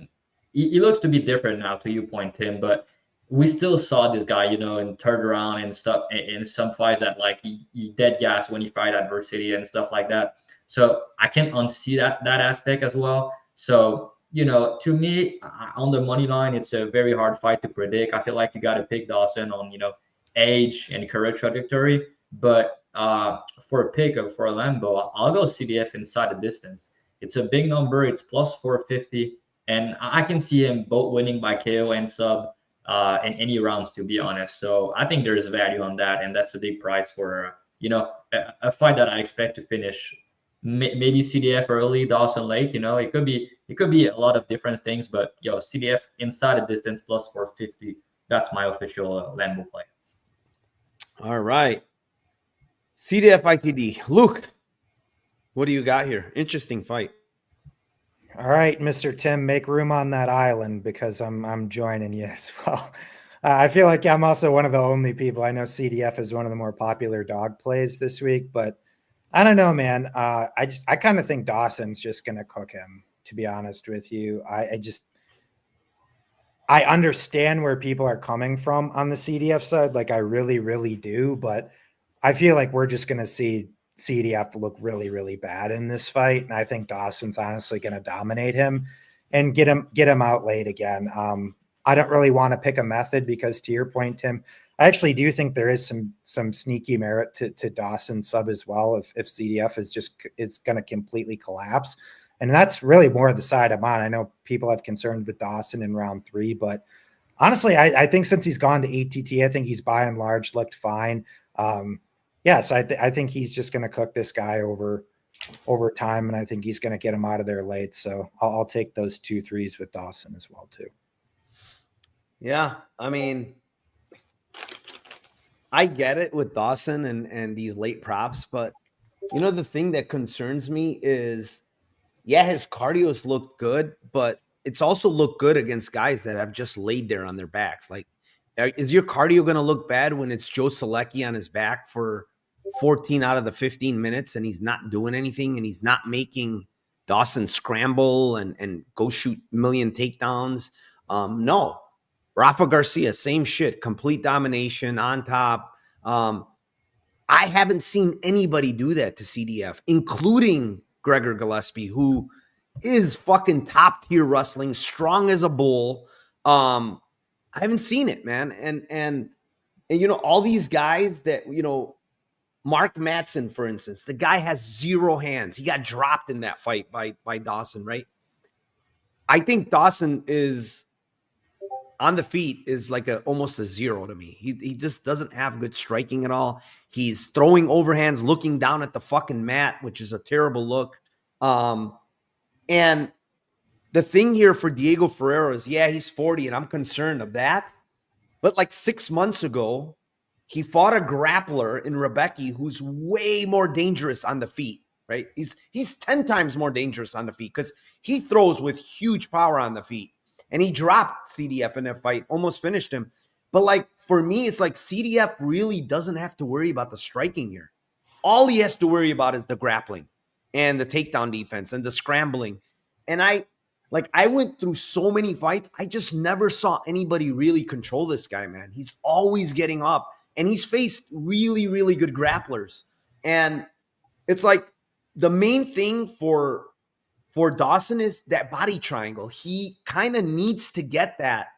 he looks to be different now. To your point, Tim, but we still saw this guy, in third round and stuff in some fights that like he dead gas when he fight adversity and stuff like that. So I can unsee that aspect as well. So to me, on the money line, it's a very hard fight to predict. I feel like you got to pick Dawson on, age and career trajectory. But for a pick or for a Lambo, I'll go CDF inside the distance. It's a big number. It's plus 450. And I can see him both winning by KO and sub in any rounds, to be honest. So I think there's value on that. And that's a big price for, a fight that I expect to finish maybe CDF early, Dawson late. It could be a lot of different things, but CDF inside the distance plus 450. That's my official Lambo play. All right. CDF ITD. Luke, what do you got here? Interesting fight. All right, Mr. Tim, make room on that island because I'm joining you as well. I feel like I'm also one of the only people. I know CDF is one of the more popular dog plays this week, but I don't know, man. I kind of think Dawson's just going to cook him, to be honest with you. I understand where people are coming from on the CDF side. Like I really, really do, but I feel like we're just going to see CDF look really, really bad in this fight. And I think Dawson's honestly going to dominate him and get him out late again. I don't really want to pick a method because to your point, Tim, I actually do think there is some sneaky merit to Dawson sub as well. If CDF it's going to completely collapse. And that's really more the side I'm on. I know people have concerns with Dawson in round 3, but honestly, I think since he's gone to ATT, I think he's by and large looked fine. So I think he's just going to cook this guy over time, and I think he's going to get him out of there late. So I'll take those 2-3s with Dawson as well too. Yeah, I mean, I get it with Dawson and these late props, but the thing that concerns me is, his cardios look good, but it's also looked good against guys that have just laid there on their backs. Like, is your cardio going to look bad when it's Joe Selecki on his back for 14 out of the 15 minutes and he's not doing anything and he's not making Dawson scramble and go shoot a million takedowns? No. Rafa Garcia, same shit, complete domination on top. I haven't seen anybody do that to CDF, including Gregor Gillespie, who is fucking top tier wrestling, strong as a bull. I haven't seen it, man. And all these guys that, Mark Madsen, for instance, the guy has 0 hands. He got dropped in that fight by Dawson, right? I think Dawson is on the feet is like almost a 0 to me. He just doesn't have good striking at all. He's throwing overhands, looking down at the fucking mat, which is a terrible look. And the thing here for Diego Ferreira is, he's 40 and I'm concerned of that. But like 6 months ago, he fought a grappler in Rebecki who's way more dangerous on the feet, right? He's 10 times more dangerous on the feet because he throws with huge power on the feet. And he dropped CDF in that fight, almost finished him. But like for me, it's like CDF really doesn't have to worry about the striking here. All he has to worry about is the grappling and the takedown defense and the scrambling. And I went through so many fights. I just never saw anybody really control this guy, man. He's always getting up and he's faced really, really good grapplers. And it's like the main thing for for Dawson is that body triangle. He kind of needs to get that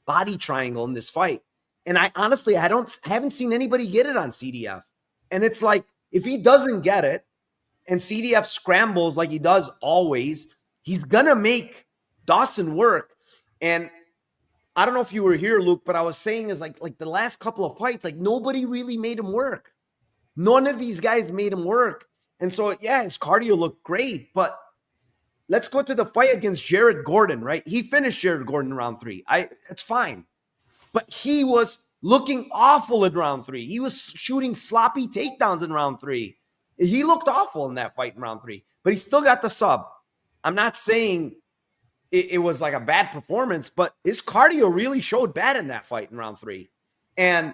body triangle in this fight. And I haven't seen anybody get it on CDF. And it's like, if he doesn't get it and CDF scrambles like he does always, he's going to make Dawson work. And I don't know if you were here, Luke, but I was saying is like the last couple of fights, like nobody really made him work. None of these guys made him work. And so, yeah, his cardio looked great, but let's go to the fight against Jared Gordon, right? He finished Jared Gordon in round 3. It's fine. But he was looking awful in round 3. He was shooting sloppy takedowns in round 3. He looked awful in that fight in round 3, but he still got the sub. I'm not saying it was like a bad performance, but his cardio really showed bad in that fight in round 3. And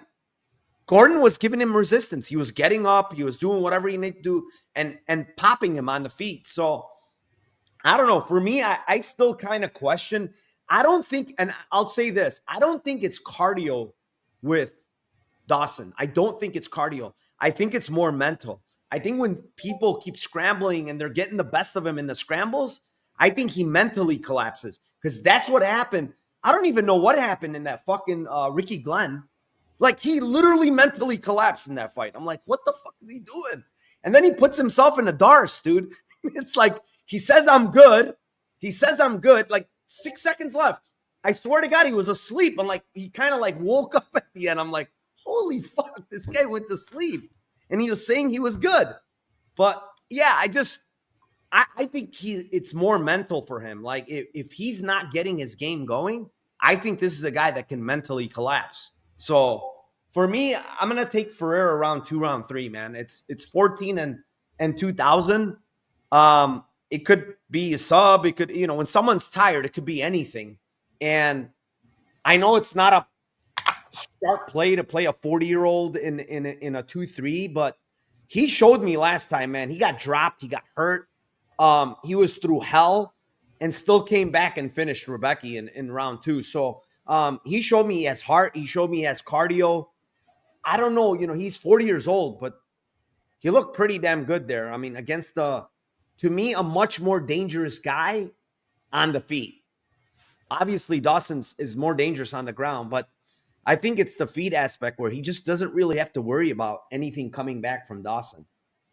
Gordon was giving him resistance. He was getting up. He was doing whatever he needed to do and popping him on the feet. So I don't know. For me, I still kind of question. I don't think, and I'll say this, I don't think it's cardio with Dawson. I don't think it's cardio. I think it's more mental. I think when people keep scrambling and they're getting the best of him in the scrambles, I think he mentally collapses because that's what happened. I don't even know what happened in that fucking Ricky Glenn. Like, he literally mentally collapsed in that fight. I'm like, what the fuck is he doing? And then he puts himself in a Darce, dude. It's like, he says, I'm good. He says, I'm good. Like, 6 seconds left. I swear to God, he was asleep. I'm like, he kind of like woke up at the end. I'm like, holy fuck, this guy went to sleep. And he was saying he was good. But yeah, I think it's more mental for him. Like, if he's not getting his game going, I think this is a guy that can mentally collapse. So for me, I'm going to take Ferreira round 2, round 3, man. It's 14 and 2,000. It could be a sub. It could, when someone's tired, it could be anything. And I know it's not a sharp play to play a 40-year-old in a 2-3, but he showed me last time, man. He got dropped. He got hurt. He was through hell and still came back and finished Rebecca in round 2. So he showed me he has heart. He showed me he has cardio. I don't know, he's 40 years old, but he looked pretty damn good there. I mean, against to me, a much more dangerous guy on the feet. Obviously, Dawson's is more dangerous on the ground, but I think it's the feet aspect where he just doesn't really have to worry about anything coming back from Dawson.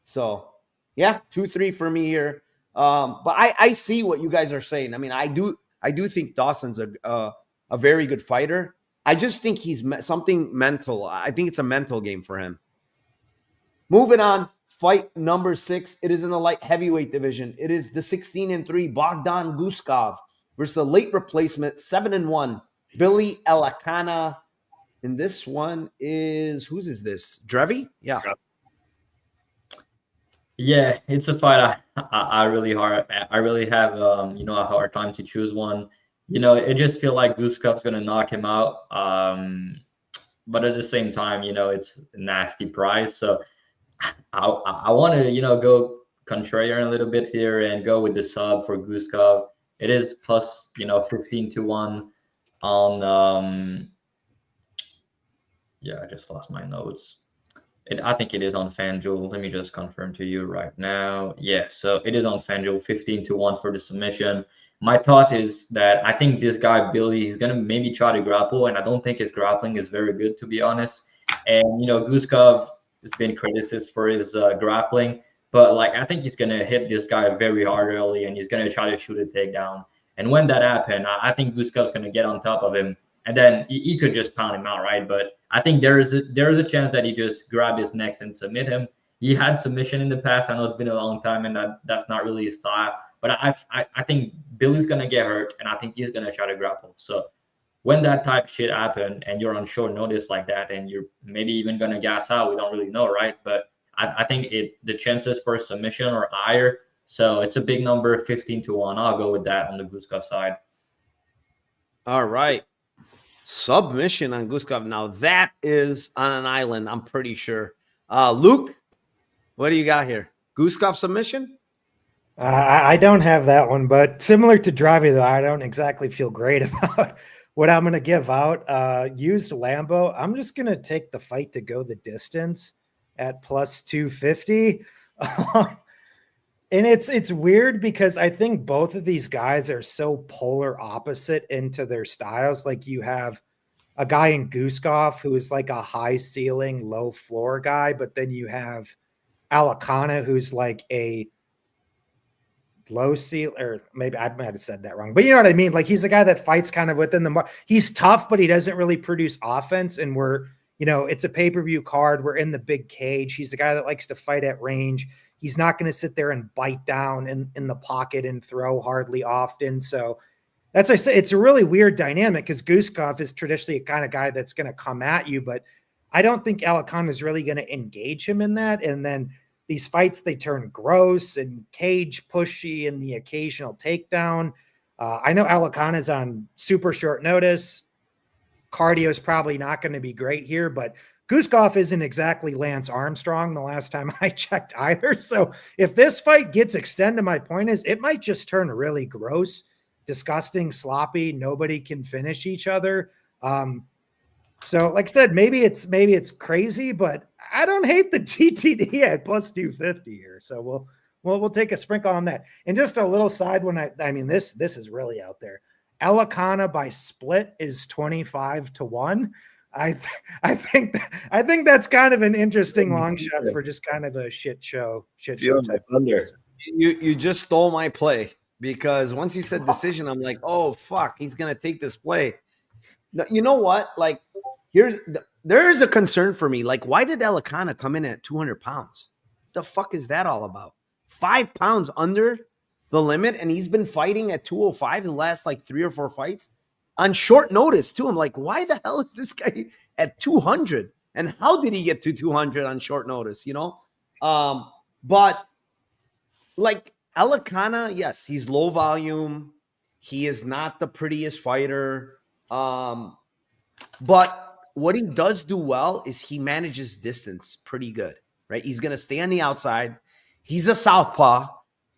So, yeah, 2-3 for me here. But I see what you guys are saying. I mean, I do think Dawson's a very good fighter. I just think he's something mental. I think it's a mental game for him. Moving on, fight number 6. It is in the light heavyweight division. It is the 16-3 Bogdan Guskov versus the late replacement 7-1 Billy Alakana. And this one is, whose is this? Drevi? Yeah. Yeah, it's a fight I really have a hard time to choose one. It just feel like Guskov's gonna knock him out. But at the same time, it's a nasty price. So I want to, go contrarian a little bit here and go with the sub for Guskov. It is plus, 15-1 on I just lost my notes. I think it is on FanDuel. Let me just confirm to you right now. Yeah, so it is on FanDuel, 15-1 for the submission. My thought is that I think this guy, Billy, he's going to maybe try to grapple, and I don't think his grappling is very good, to be honest. And, Guskov has been criticized for his grappling, but, I think he's going to hit this guy very hard early, and he's going to try to shoot a takedown. And when that happens, I think Guskov's going to get on top of him, and then he could just pound him out, right? But I think there is a chance that he just grab his neck and submit him. He had submission in the past. I know it's been a long time, and that's not really his style. But I think Billy's going to get hurt, and I think he's going to try to grapple. So when that type of shit happen and you're on short notice like that, and you're maybe even going to gas out, we don't really know, right? But I think the chances for a submission are higher. So it's a big number, 15-1. I'll go with that on the Guskov side. All right. Submission on Guskov. Now that is on an island, I'm pretty sure. Luke, what do you got here? Guskov submission? I don't have that one, but similar to Dravi, though, I don't exactly feel great about what I'm going to give out. Used Lambo. I'm just going to take the fight to go the distance at plus 250. And it's weird because I think both of these guys are so polar opposite into their styles. Like you have a guy in Guskov who is like a high ceiling, low floor guy, but then you have Alakana who's like a low ceiling, or maybe I might have said that wrong, but you know what I mean? Like he's a guy that fights kind of within the he's tough, but he doesn't really produce offense. And we're, you know, it's a pay-per-view card. We're in the big cage. He's a guy that likes to fight at range. He's not going to sit there and bite down in the pocket and throw hardly often. So that's, I say, it's a really weird dynamic because Guskov is traditionally a kind of guy that's going to come at you, but I don't think Alakana is really going to engage him in that. And then these fights, they turn gross and cage pushy and the occasional takedown. I know Alakana is on super short notice. Cardio is probably not going to be great here, but Guskov isn't exactly Lance Armstrong the last time I checked either. So if this fight gets extended, my point is it might just turn really gross, disgusting, sloppy. Nobody can finish each other. So like I said, maybe it's crazy, but I don't hate the TTD at plus 250 here. So we'll take a sprinkle on that. And just a little side one. I mean, this is really out there. Alakana by split is 25-1. I think that's kind of an interesting long shot for just kind of a shit show type under. You just stole my play because once you said decision, I'm like, oh fuck, he's gonna take this play. No, you know what? Like, there is a concern for me. Like, why did Alakana come in at 200 pounds? The fuck is that all about? 5 pounds under the limit, and he's been fighting at 205 the last like 3 or 4 fights on short notice too. I'm like, why the hell is this guy at 200? And how did he get to 200 on short notice? You know, but like Alakana, yes, he's low volume. He is not the prettiest fighter, but what he does do well is he manages distance pretty good, right? He's going to stay on the outside. He's a southpaw.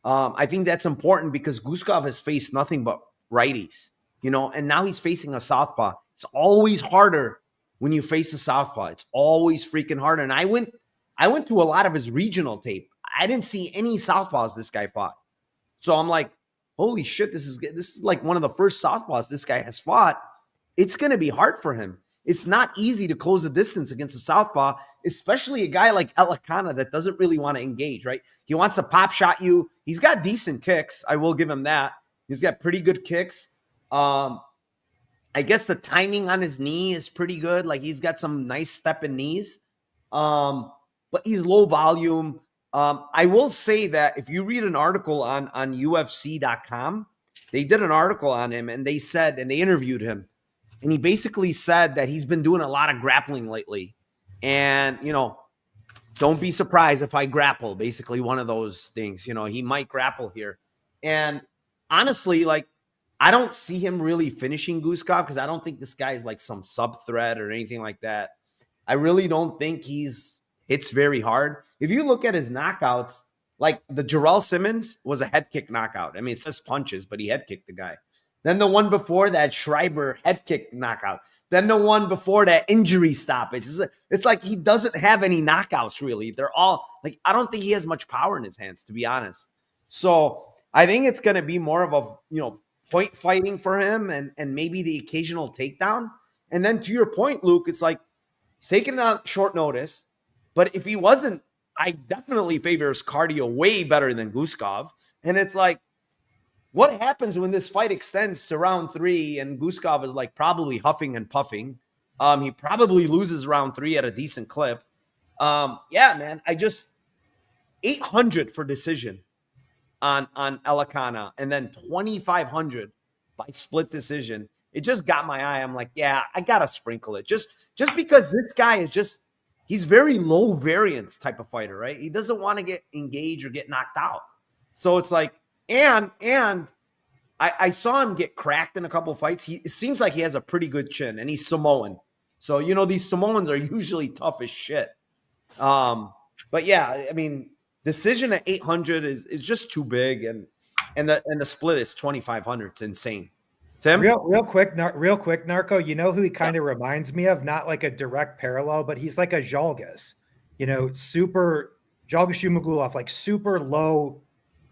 I think that's important because Guskov has faced nothing but righties, you know, and now he's facing a southpaw. It's always harder when you face a southpaw. It's always freaking harder. And I went to a lot of his regional tape. I didn't see any southpaws this guy fought. So I'm like, holy shit, this is like one of the first southpaws this guy has fought. It's going to be hard for him. It's not easy to close the distance against a southpaw, especially a guy like Alakana that doesn't really want to engage, right? He wants to pop shot you. He's got decent kicks. I will give him that. He's got pretty good kicks. I guess the timing on his knee is pretty good. Like he's got some nice stepping knees, but he's low volume. I will say that if you read an article on UFC.com, they did an article on him and they said, and they interviewed him. And he basically said that he's been doing a lot of grappling lately. And, you know, don't be surprised if I grapple, basically one of those things. You know, he might grapple here. And honestly, like, I don't see him really finishing Guskov because I don't think this guy is like some sub-threat or anything like that. I really don't think hits very hard. If you look at his knockouts, like the Jarrell Simmons was a head kick knockout. I mean, it says punches, but he head kicked the guy. Then the one before that, Schreiber head kick knockout. Then the one before that, injury stoppage. It's like he doesn't have any knockouts, really. They're all, like, I don't think he has much power in his hands, to be honest. So I think it's going to be more of a, you know, point fighting for him and maybe the occasional takedown. And then to your point, Luke, it's like taking it on short notice. But if he wasn't, I definitely favor his cardio way better than Guskov. And it's like, what happens when this fight extends to round 3 and Guskov is like probably huffing and puffing? He probably loses round 3 at a decent clip. Yeah, man, 800 for decision on Alakana and then 2,500 by split decision. It just got my eye. I'm like, yeah, I got to sprinkle it. Just because this guy is he's very low variance type of fighter, right? He doesn't want to get engaged or get knocked out. So it's like, and I saw him get cracked in a couple of fights. It seems like he has a pretty good chin, and he's Samoan. So, you know, these Samoans are usually tough as shit. But yeah, I mean, decision at 800 is just too big, and the split is 2,500. It's insane. Tim? Real quick, Narco, you know who he kind of reminds me of? Not like a direct parallel, but he's like a Zhalgas. You know, super Zhalgas Shumagulov, like super low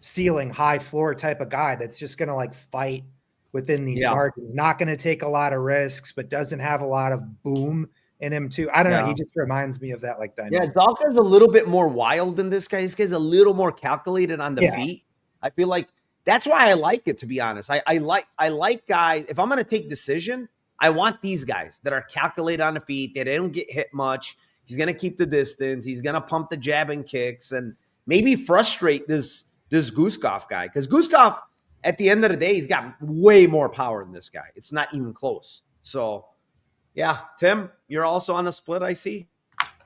ceiling, high floor type of guy that's just going to like fight within these margins, not going to take a lot of risks, but doesn't have a lot of boom in him too. I don't know. He just reminds me of that like dynamic. Yeah, Zalka's a little bit more wild than this guy. This guy's a little more calculated on the feet. I feel like that's why I like it, to be honest. I like guys. If I'm going to take decision, I want these guys that are calculated on the feet, that they don't get hit much. He's going to keep the distance. He's going to pump the jab and kicks and maybe frustrate this Guskov guy. Because Guskov, at the end of the day, he's got way more power than this guy. It's not even close. So, yeah, Tim, you're also on a split, I see.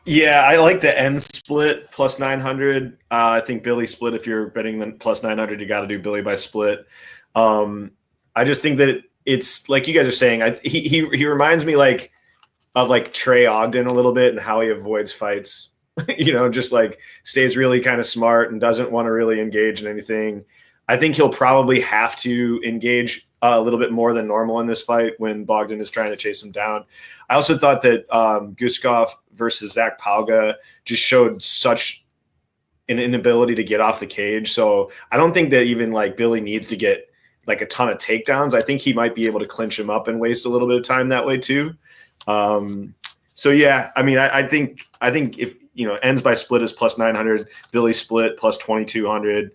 Yeah, I like the end split plus 900. I think Billy split. If you're betting the plus 900, you got to do Billy by split. I just think that it's like you guys are saying. He reminds me of Trey Ogden a little bit and how he avoids fights. Just like stays really kind of smart and doesn't want to really engage in anything. I think he'll probably have to engage a little bit more than normal in this fight when Bogdan is trying to chase him down. I also thought that Guskov versus Zach Pauga just showed such an inability to get off the cage. So I don't think that even Billy needs to get a ton of takedowns. I think he might be able to clinch him up and waste a little bit of time that way too. So yeah, I mean, I think if ends by split is plus 900, Billy split plus 2,200.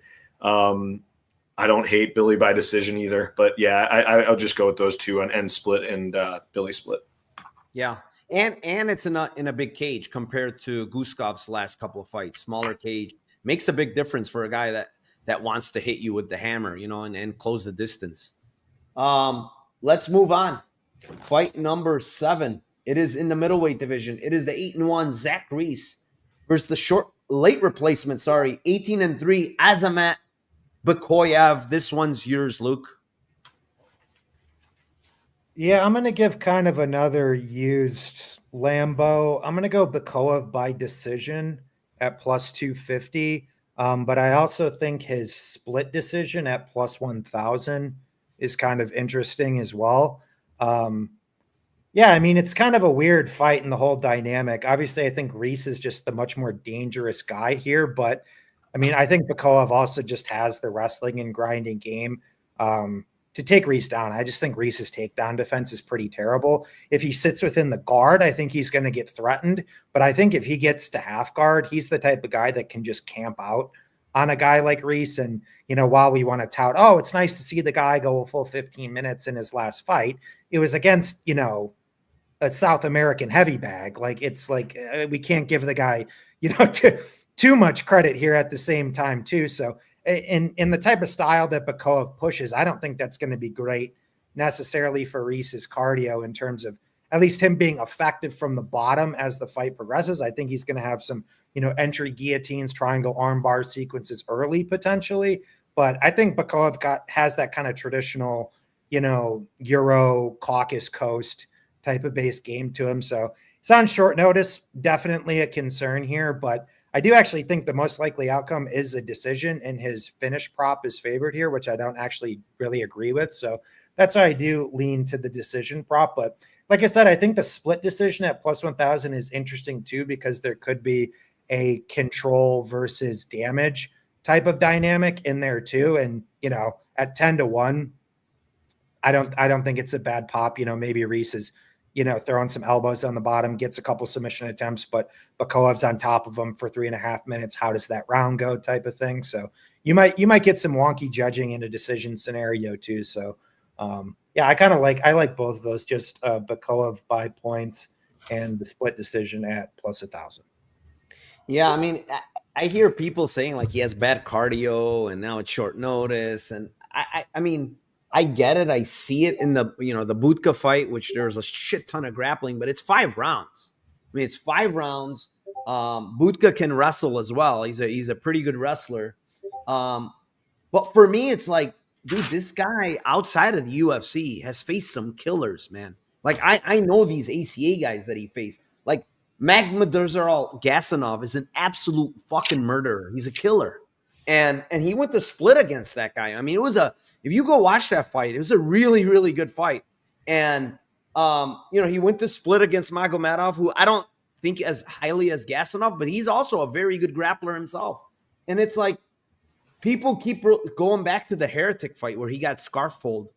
I don't hate Billy by decision either, but yeah, I'll just go with those two on end split and Billy split. Yeah, and it's in a big cage compared to Guskov's last couple of fights. Smaller cage makes a big difference for a guy that wants to hit you with the hammer, and close the distance. Let's move on. Fight number 7. It is in the middleweight division. It is the 8-1 Zach Reese versus the late replacement. 18-3 Azamat Bakoyev. This one's yours, Luke. Yeah, I'm going to give kind of another used Lambo. I'm going to go Bakoyev by decision at plus 250. But I also think his split decision at plus 1,000 is kind of interesting as well. Yeah, I mean, it's kind of a weird fight in the whole dynamic. Obviously, I think Reese is just the much more dangerous guy here. But, I mean, I think Bakoyev also just has the wrestling and grinding game to take Reese down. I just think Reese's takedown defense is pretty terrible. If he sits within the guard, I think he's going to get threatened. But I think if he gets to half guard, he's the type of guy that can just camp out on a guy like Reese. And, while we want to tout, oh, it's nice to see the guy go a full 15 minutes in his last fight, it was against, a South American heavy bag. It's we can't give the guy, too much credit here at the same time too. So in the type of style that Bakoyev pushes, I don't think that's going to be great necessarily for Reese's cardio in terms of at least him being effective from the bottom as the fight progresses. I think he's going to have some, entry guillotines, triangle arm bar sequences early potentially. But I think Bakoyev has that kind of traditional, Euro Caucasus Coast type of base game to him. So it's on short notice, definitely a concern here, but I do actually think the most likely outcome is a decision, and his finish prop is favored here, which I don't actually really agree with. So that's why I do lean to the decision prop. But like I said, I think the split decision at plus 1,000 is interesting too, because there could be a control versus damage type of dynamic in there too. And, at 10-1, I don't think it's a bad pop. Maybe Reese is, throwing some elbows on the bottom, gets a couple submission attempts, but Bakoyev's on top of him for 3.5 minutes. How does that round go type of thing? So you might get some wonky judging in a decision scenario too. So yeah, I like both of those, just Bakoyev by points and the split decision at plus 1,000. Yeah. I mean, I hear people saying he has bad cardio and now it's short notice. And I mean, I get it. I see it in the Budka fight, which there's a shit ton of grappling, but it's 5 rounds. I mean, it's 5 rounds. Budka can wrestle as well. He's a pretty good wrestler. But for me, it's dude, this guy outside of the UFC has faced some killers, man. I know these ACA guys that he faced. Magmeduzerol Gasanov is an absolute fucking murderer. He's a killer. And he went to split against that guy. I mean, if you go watch that fight, it was a really, really good fight. And, he went to split against Magomedov, who I don't think as highly as Gasanov, but he's also a very good grappler himself. And it's people keep going back to the Heretic fight where he got scarf pulled.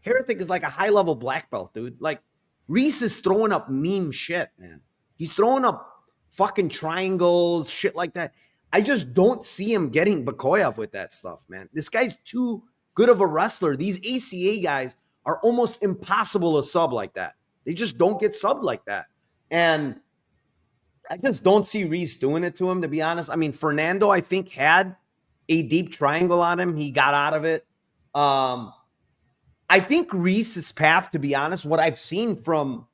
Heretic is like a high-level black belt, dude. Like, Reese is throwing up meme shit, man. He's throwing up fucking triangles, shit like that. I just don't see him getting Bakoyev with that stuff, man. This guy's too good of a wrestler. These ACA guys are almost impossible to sub like that. They just don't get subbed like that. And I just don't see Reese doing it to him, to be honest. I mean, Fernando, I think, had a deep triangle on him. He got out of it. I think Reese's path, to be honest, what I've seen from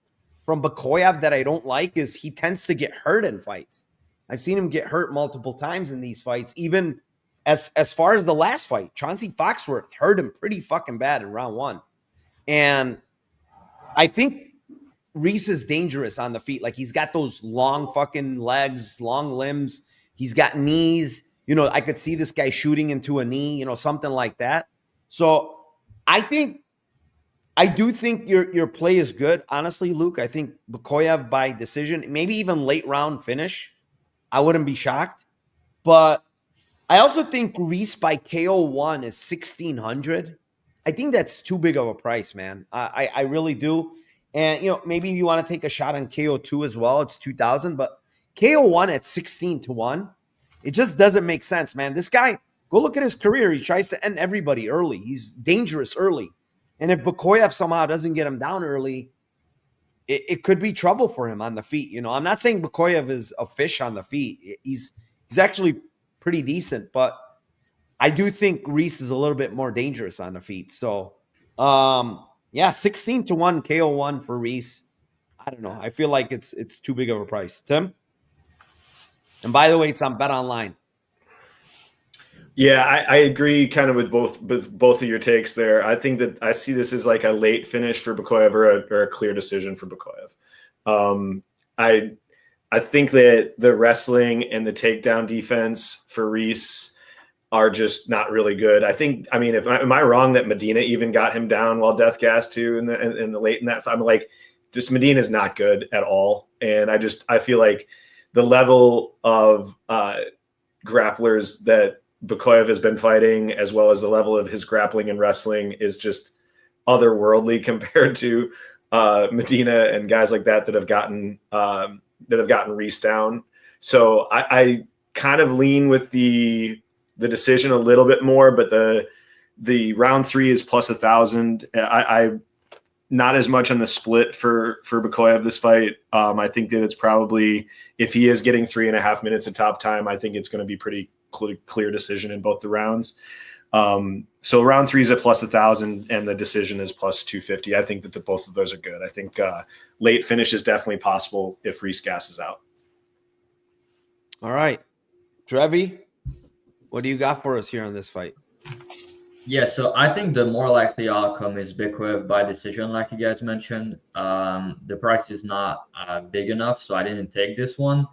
Bakoyev that I don't like is he tends to get hurt in fights. I've seen him get hurt multiple times in these fights, even as far as the last fight. Chauncey Foxworth hurt him pretty fucking bad in round 1. And I think Reese is dangerous on the feet. Like, he's got those long fucking legs, long limbs. He's got knees. You know, I could see this guy shooting into a knee, you know, something like that. So I do think your play is good. Honestly, Luke, I think Bakoyev by decision, maybe even late round finish. I wouldn't be shocked. But I also think Reese by KO1 is 1,600. I think that's too big of a price, man. I really do. And, you know, maybe you want to take a shot on KO2 as well. It's 2,000. But KO1 at 16-1, it just doesn't make sense, man. This guy, go look at his career. He tries to end everybody early. He's dangerous early. And if Bakoyev somehow doesn't get him down early, it could be trouble for him on the feet. You know, I'm not saying Bakoyev is a fish on the feet. He's actually pretty decent, but I do think Reese is a little bit more dangerous on the feet. So, yeah, 16-1 KO1 for Reese. I don't know. I feel like it's too big of a price. Tim? And by the way, it's on Bet Online. Yeah, I agree kind of with both of your takes there. I think that I see this as like a late finish for Bakoyev or a clear decision for Bakoyev. I think that the wrestling and the takedown defense for Reese are just not really good. I mean, am I wrong that Medina even got him down while death gas too in the late in that? I'm like, just Medina's not good at all. And I feel like the level of grapplers that Bakoyev has been fighting, as well as the level of his grappling and wrestling, is just otherworldly compared to Medina and guys like that have gotten Reese down. So I kind of lean with the decision a little bit more, but the round 3 is plus 1,000. I not as much on the split for Bakoyev this fight. I think that it's probably, if he is getting 3.5 minutes of top time, I think it's going to be pretty clear decision in both the rounds. So round 3 is at plus 1,000 and the decision is plus 250. I think that both of those are good. I think late finish is definitely possible if Reese gasses out. All right. Trevi, what do you got for us here on this fight? Yeah, so I think the more likely outcome is Bakoyev by decision, like you guys mentioned. The price is not big enough, so I didn't take this one.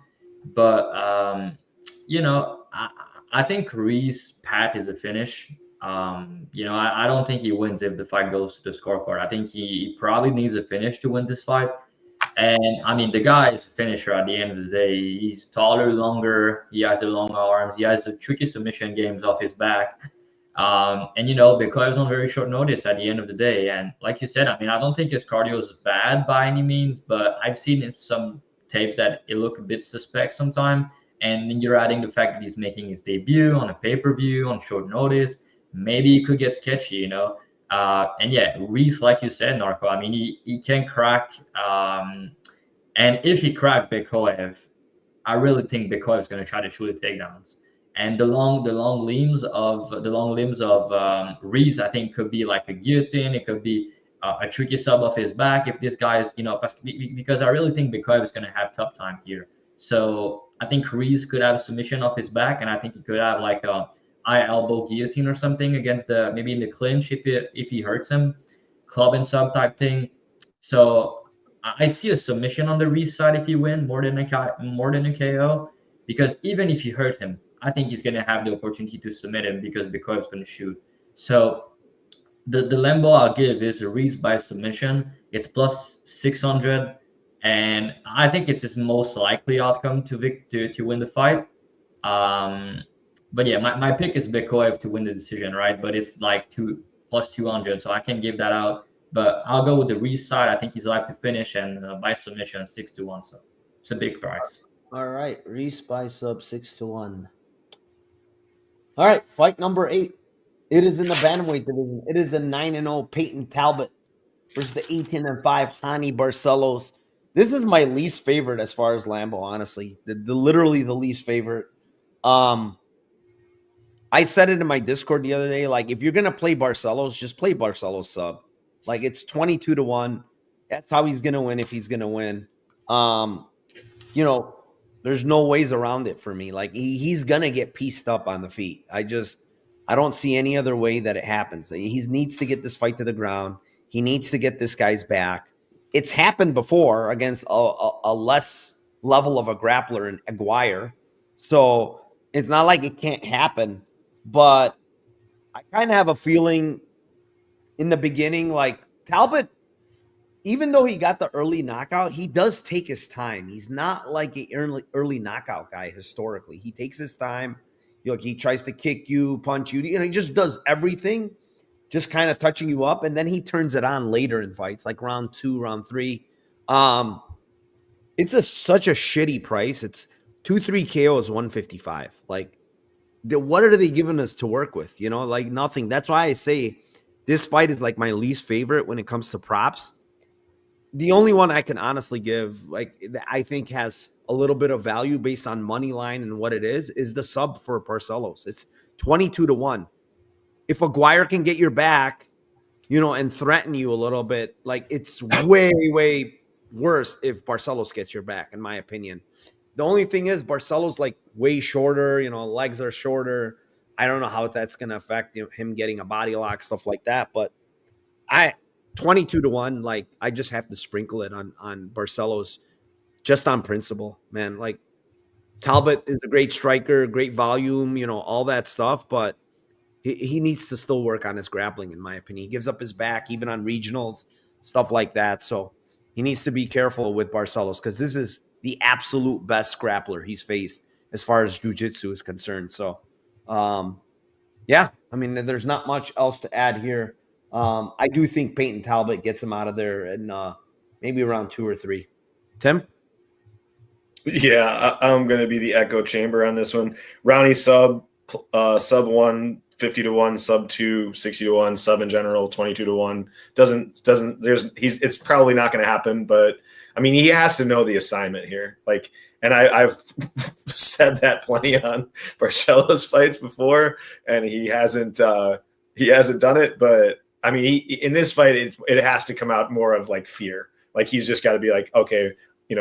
But, you know, I think Reese's path is a finish. You know, I don't think he wins if the fight goes to the scorecard. I think he probably needs a finish to win this fight. And, I mean, the guy is a finisher at the end of the day. He's taller, longer. He has the long arms. He has the tricky submission games off his back. And, you know, Bakoyev's on very short notice at the end of the day. And like you said, I mean, I don't think his cardio is bad by any means, but I've seen in some tapes that it look a bit suspect sometimes. And then you're adding the fact that he's making his debut on a pay-per-view on short notice. Maybe it could get sketchy, you know. And yeah, Reese, like you said, Narco, I mean, he can crack. And if he cracked Bakoyev, I really think Bakoyev's going to try to shoot the takedowns. And the long limbs of Reese, I think, could be like a guillotine. It could be a tricky sub off his back if this guy is, you know, because I really think Bakoyev is going to have tough time here. So I think Reese could have submission off his back, and I think he could have like a eye elbow guillotine or something against maybe in the clinch if he hurts him, club and sub type thing. So I see a submission on the Reese side if he win more than a KO, because even if you hurt him, I think he's going to have the opportunity to submit him because Bakoyev's going to shoot. So the Lambo I'll give is a Reese by submission. It's plus 600, and I think it's his most likely outcome to win the fight. But yeah, my pick is Bekoev to win the decision, right? But it's like plus 200, so I can give that out. But I'll go with the Reese side. I think he's live to finish and by submission 6-1. So it's a big price. All right, Reese by sub 6-1. All right, fight number 8. It is in the bantamweight division. It is the 9-0 Peyton Talbott versus the 18-5 Hani Barcelos. This is my least favorite as far as Lambo, honestly. The literally the least favorite. I said it in my Discord the other day. Like, if you're gonna play Barcelos, just play Barcelos sub. Like, it's 22-1. That's how he's gonna win if he's gonna win. There's no ways around it for me. Like, he's gonna get pieced up on the feet. I don't see any other way that it happens. He needs to get this fight to the ground. He needs to get this guy's back. It's happened before against a less level of a grappler in Aguirre. So it's not like it can't happen. But I kind of have a feeling in the beginning, like Talbott, even though he got the early knockout, he does take his time. He's not like an early knockout guy historically. He takes his time. He tries to kick you, punch you. He just does everything, just kind of touching you up. And then he turns it on later in fights, like round 2, round 3. It's such a shitty price. It's 2-3 KO is 155. Like, what are they giving us to work with? Like nothing. That's why I say this fight is like my least favorite when it comes to props. The only one I can honestly give, like, I think has a little bit of value based on money line and what it is the sub for Barcelos. It's 22-1. If Aguirre can get your back, and threaten you a little bit, like, it's way, way worse if Barcelos gets your back, in my opinion. The only thing is Barcelos like way shorter, legs are shorter. I don't know how that's going to affect him getting a body lock, stuff like that. But 22-1, like, I just have to sprinkle it on Barcelos just on principle, man. Like, Talbott is a great striker, great volume, all that stuff. But he needs to still work on his grappling, in my opinion. He gives up his back even on regionals, stuff like that. So he needs to be careful with Barcelos because this is the absolute best grappler he's faced as far as jiu-jitsu is concerned. So, there's not much else to add here. I do think Peyton Talbott gets him out of there in maybe around 2 or 3. Tim? Yeah, I'm going to be the echo chamber on this one. Rowney sub 1, 50-1, sub 2, 60-1, sub in general, 22-1. It's probably not going to happen, but I mean, he has to know the assignment here. Like, and I've said that plenty on Barcelos fights before, and he hasn't done it. But I mean, in this fight, it has to come out more of like fear. Like, he's just got to be like, okay,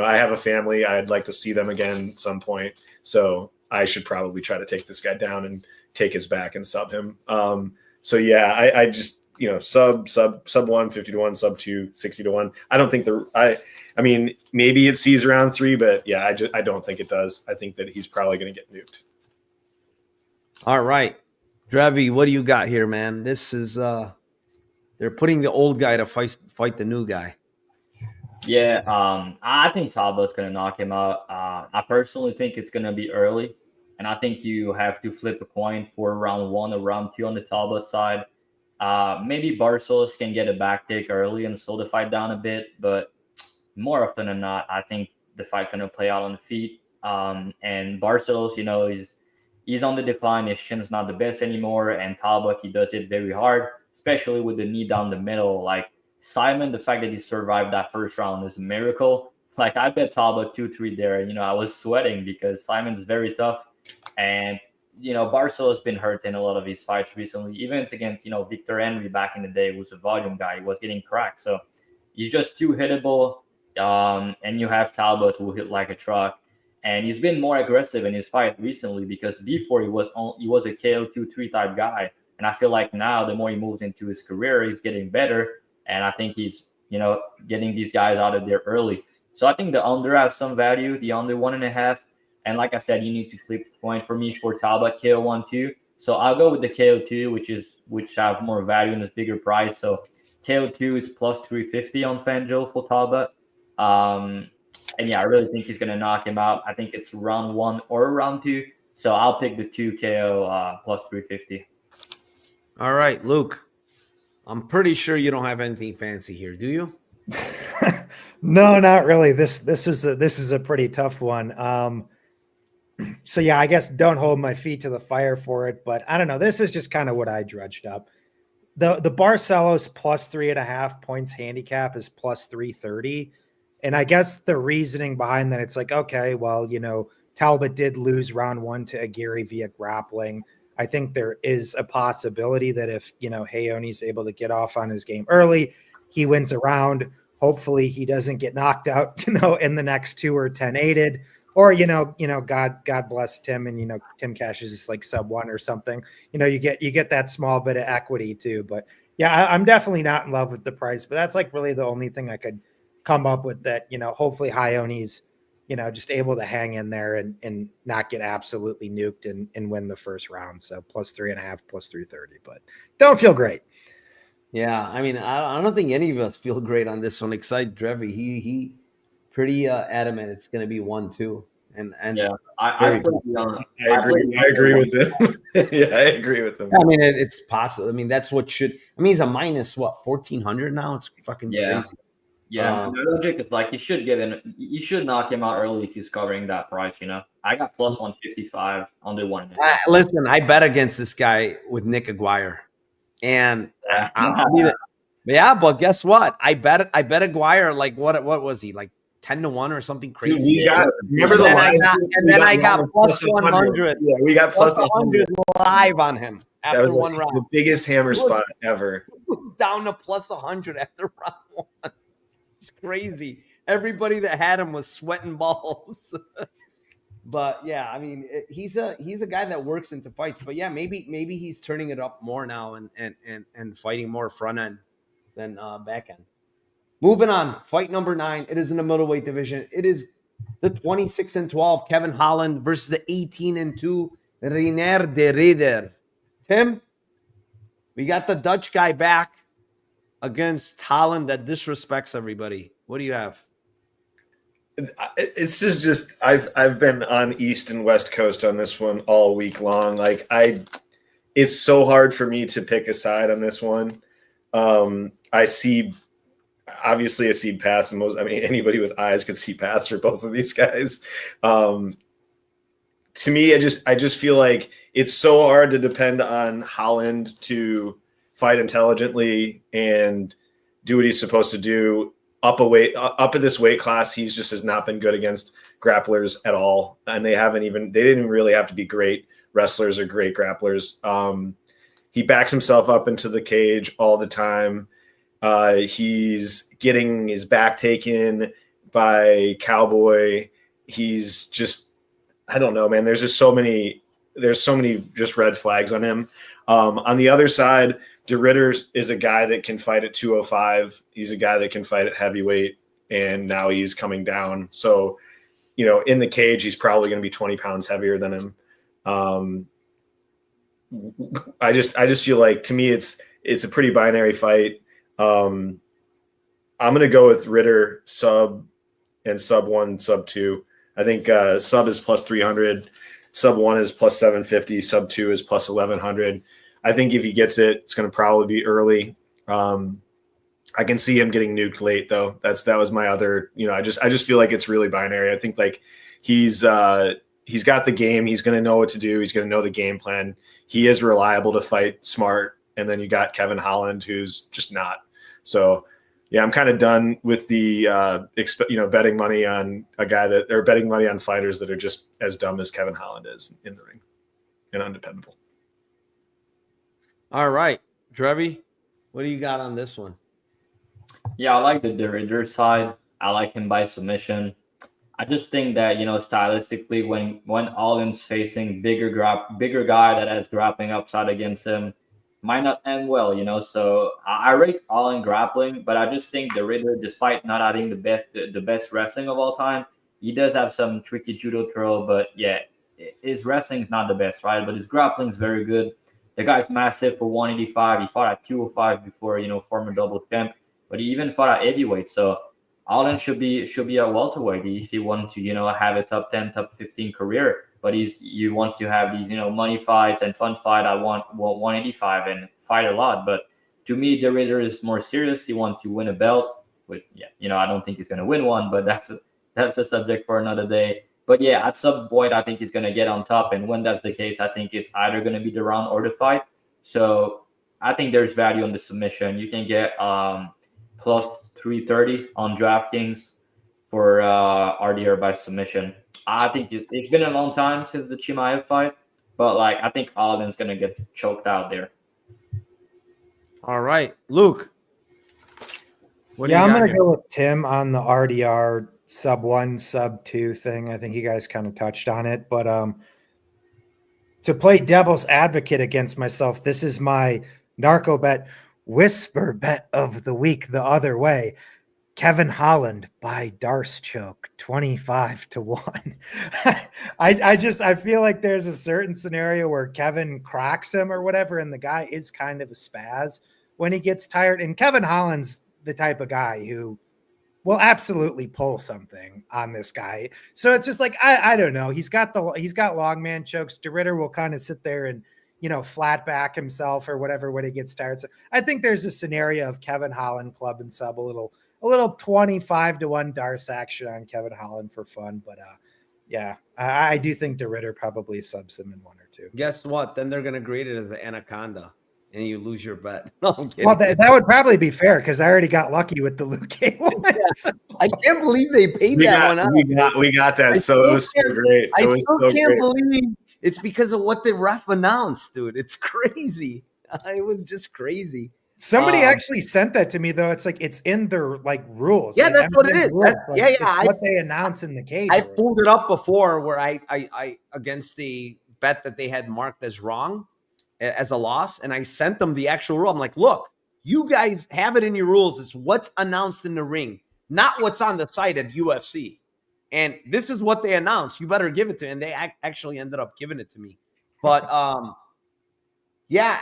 I have a family. I'd like to see them again at some point. So I should probably try to take this guy down and take his back and sub him. So yeah, I just, sub 1, 50-1, sub 2, 60-1. I don't think I mean, maybe it sees around 3, but yeah, I don't think it does. I think that he's probably going to get nuked. All right. Drevi, what do you got here, man? This is, they're putting the old guy to fight the new guy. Yeah, I think Talbot's going to knock him out. I personally think it's going to be early. And I think you have to flip a coin for round 1 or round 2 on the Talbot side. Maybe Barcelos can get a back take early and slow the fight down a bit. But more often than not, I think the fight's going to play out on the feet. And Barcelos, he's on the decline. His chin's not the best anymore. And Talbot, he does it very hard, especially with the knee down the middle. Like, Simon, the fact that he survived that first round is a miracle. Like, I bet Talbot 2-3 there. I was sweating because Simon's very tough. And, Barcelo's been hurt in a lot of his fights recently. Even against, Victor Henry back in the day, who was a volume guy. He was getting cracked. So he's just too hittable. And you have Talbot who hit like a truck. And he's been more aggressive in his fight recently because before he was a KO 2-3 type guy. And I feel like now the more he moves into his career, he's getting better. And I think he's, getting these guys out of there early. So I think the under has some value, the under 1.5. And like I said, you need to flip the coin for me for Talbot KO 1-2. So I'll go with the KO 2, which have more value and is bigger price. So KO 2 is plus 350 on FanDuel for Talbot. And yeah, I really think he's going to knock him out. I think it's round 1 or round 2. So I'll pick the 2 KO plus 350. All right, Luke. I'm pretty sure you don't have anything fancy here, do you? No, not really. This is a pretty tough one. So yeah, I guess don't hold my feet to the fire for it, but I don't know. This is just kind of what I dredged up. The Barcelos plus 3.5 points handicap is plus 330. And I guess the reasoning behind that, it's like, okay, well, Talbott did lose round 1 to Aguirre via grappling. I think there is a possibility that if, Hayoni's able to get off on his game early, he wins a round. Hopefully he doesn't get knocked out, in the next 2 or 10-8'd. Or, God bless Tim, and, Tim cashes is like sub 1 or something. You get that small bit of equity too. But yeah, I'm definitely not in love with the price, but that's like really the only thing I could come up with that, hopefully Hayoni's, just able to hang in there and not get absolutely nuked and win the first round. So plus 3.5, plus 330, but don't feel great. Yeah, I mean, I don't think any of us feel great on this one, except Drevi. He pretty adamant it's going to be 1-2, and yeah, I agree with him. Yeah, I agree with him. I mean, it's possible. I mean, that's what should. I mean, he's a minus 1,400 now. It's fucking crazy. Yeah, the logic is like you should knock him out early if he's covering that price. I got plus 155 on the one. Listen, I bet against this guy with Nick Aguirre, and yeah, but guess what? I bet Aguirre like what was he like 10-1 or something crazy? Remember the line? And then I got plus 100. Yeah, we got plus 100 live on him after that was one round. The biggest hammer spot ever. Down to plus 100 after round 1. It's crazy. Everybody that had him was sweating balls. But yeah, I mean, he's a guy that works into fights. But yeah, maybe he's turning it up more now and fighting more front end than back end. Moving on, fight number 9. It is in the middleweight division. It is the 26-12 Kevin Holland versus the 18-2 Reinier de Ridder. Tim, we got the Dutch guy back against Holland that disrespects everybody. What do you have? It's just I've been on East and West Coast on this one all week long. Like it's so hard for me to pick a side on this one. I see paths, and anybody with eyes could see paths for both of these guys. To me, I just feel like it's so hard to depend on Holland to fight intelligently and do what he's supposed to do. Up at this weight class, he's just has not been good against grapplers at all, and they didn't even really have to be great wrestlers or great grapplers. He backs himself up into the cage all the time. He's getting his back taken by Cowboy. He's just, I don't know, man. There's so many just red flags on him. On the other side, De Ridder is a guy that can fight at 205. He's a guy that can fight at heavyweight, and now he's coming down. So, in the cage, he's probably going to be 20 pounds heavier than him. I just feel like, to me, it's a pretty binary fight. I'm going to go with Ridder sub and sub 1, sub 2. I think sub is plus 300, sub 1 is plus 750, sub 2 is plus 1100. I think if he gets it, it's going to probably be early. I can see him getting nuked late, though. That was my other. I just feel like it's really binary. I think like he's got the game. He's going to know what to do. He's going to know the game plan. He is reliable to fight smart. And then you got Kevin Holland, who's just not. So yeah, I'm kind of done with the betting money on a guy or betting money on fighters that are just as dumb as Kevin Holland is in the ring and undependable. All right, Drevi, what do you got on this one? Yeah, I like the De Ridder side. I like him by submission. I just think that, stylistically, when Holland's facing bigger guy that has grappling upside against him, might not end well, So I rate Holland grappling, but I just think De Ridder, despite not having the best wrestling of all time, he does have some tricky judo throw. But yeah, his wrestling is not the best, right? But his grappling is very good. The guy's massive for 185. He fought at 205 before, former double champ, but he even fought at heavyweight. So Holland should be a welterweight if he wanted to, have a top 10, top 15 career. but he wants to have these, money fights and fun fight. I want 185 and fight a lot. But to me, the Ritter is more serious. He wants to win a belt. I don't think he's going to win one, but that's a subject for another day. But yeah, at some point, I think he's going to get on top. And when that's the case, I think it's either going to be the round or the fight. So I think there's value on the submission. You can get plus 330 on DraftKings for RDR by submission. I think it's been a long time since the Chimaev fight, but I think Holland's going to get choked out there. All right, Luke. I'm going to go with Tim on the RDR sub 1, sub 2 thing. I think you guys kind of touched on it, but to play devil's advocate against myself, this is my narco bet whisper bet of the week the other way. Kevin Holland by Darce choke 25-1. I feel like there's a certain scenario where Kevin cracks him or whatever, and the guy is kind of a spaz when he gets tired. And Kevin Holland's the type of guy who will absolutely pull something on this guy. So it's just I don't know. He's got long man chokes. DeRitter will kind of sit there and flat back himself or whatever when he gets tired. So I think there's a scenario of Kevin Holland club and sub a little 25-1 Darce action on Kevin Holland for fun. But yeah, I do think DeRitter probably subs him in 1 or 2. Guess what? Then they're going to grade it as an anaconda, and you lose your bet. No, I'm kidding. Well, that would probably be fair because I already got lucky with the Luke K one. Yeah. I can't believe they paid one out. We got that. So it was so great. I still can't believe it's because of what the ref announced, dude. It's crazy. It was just crazy. Somebody actually sent that to me, though. It's it's in their rules. Yeah, that's what it is. What they announce in the cage. I pulled it up before where I against the bet that they had marked as wrong, as a loss, and I sent them the actual rule. I'm like, look, you guys have it in your rules. It's what's announced in the ring, not what's on the site at UFC. And this is what they announced. You better give it to me. And they actually ended up giving it to me. But yeah,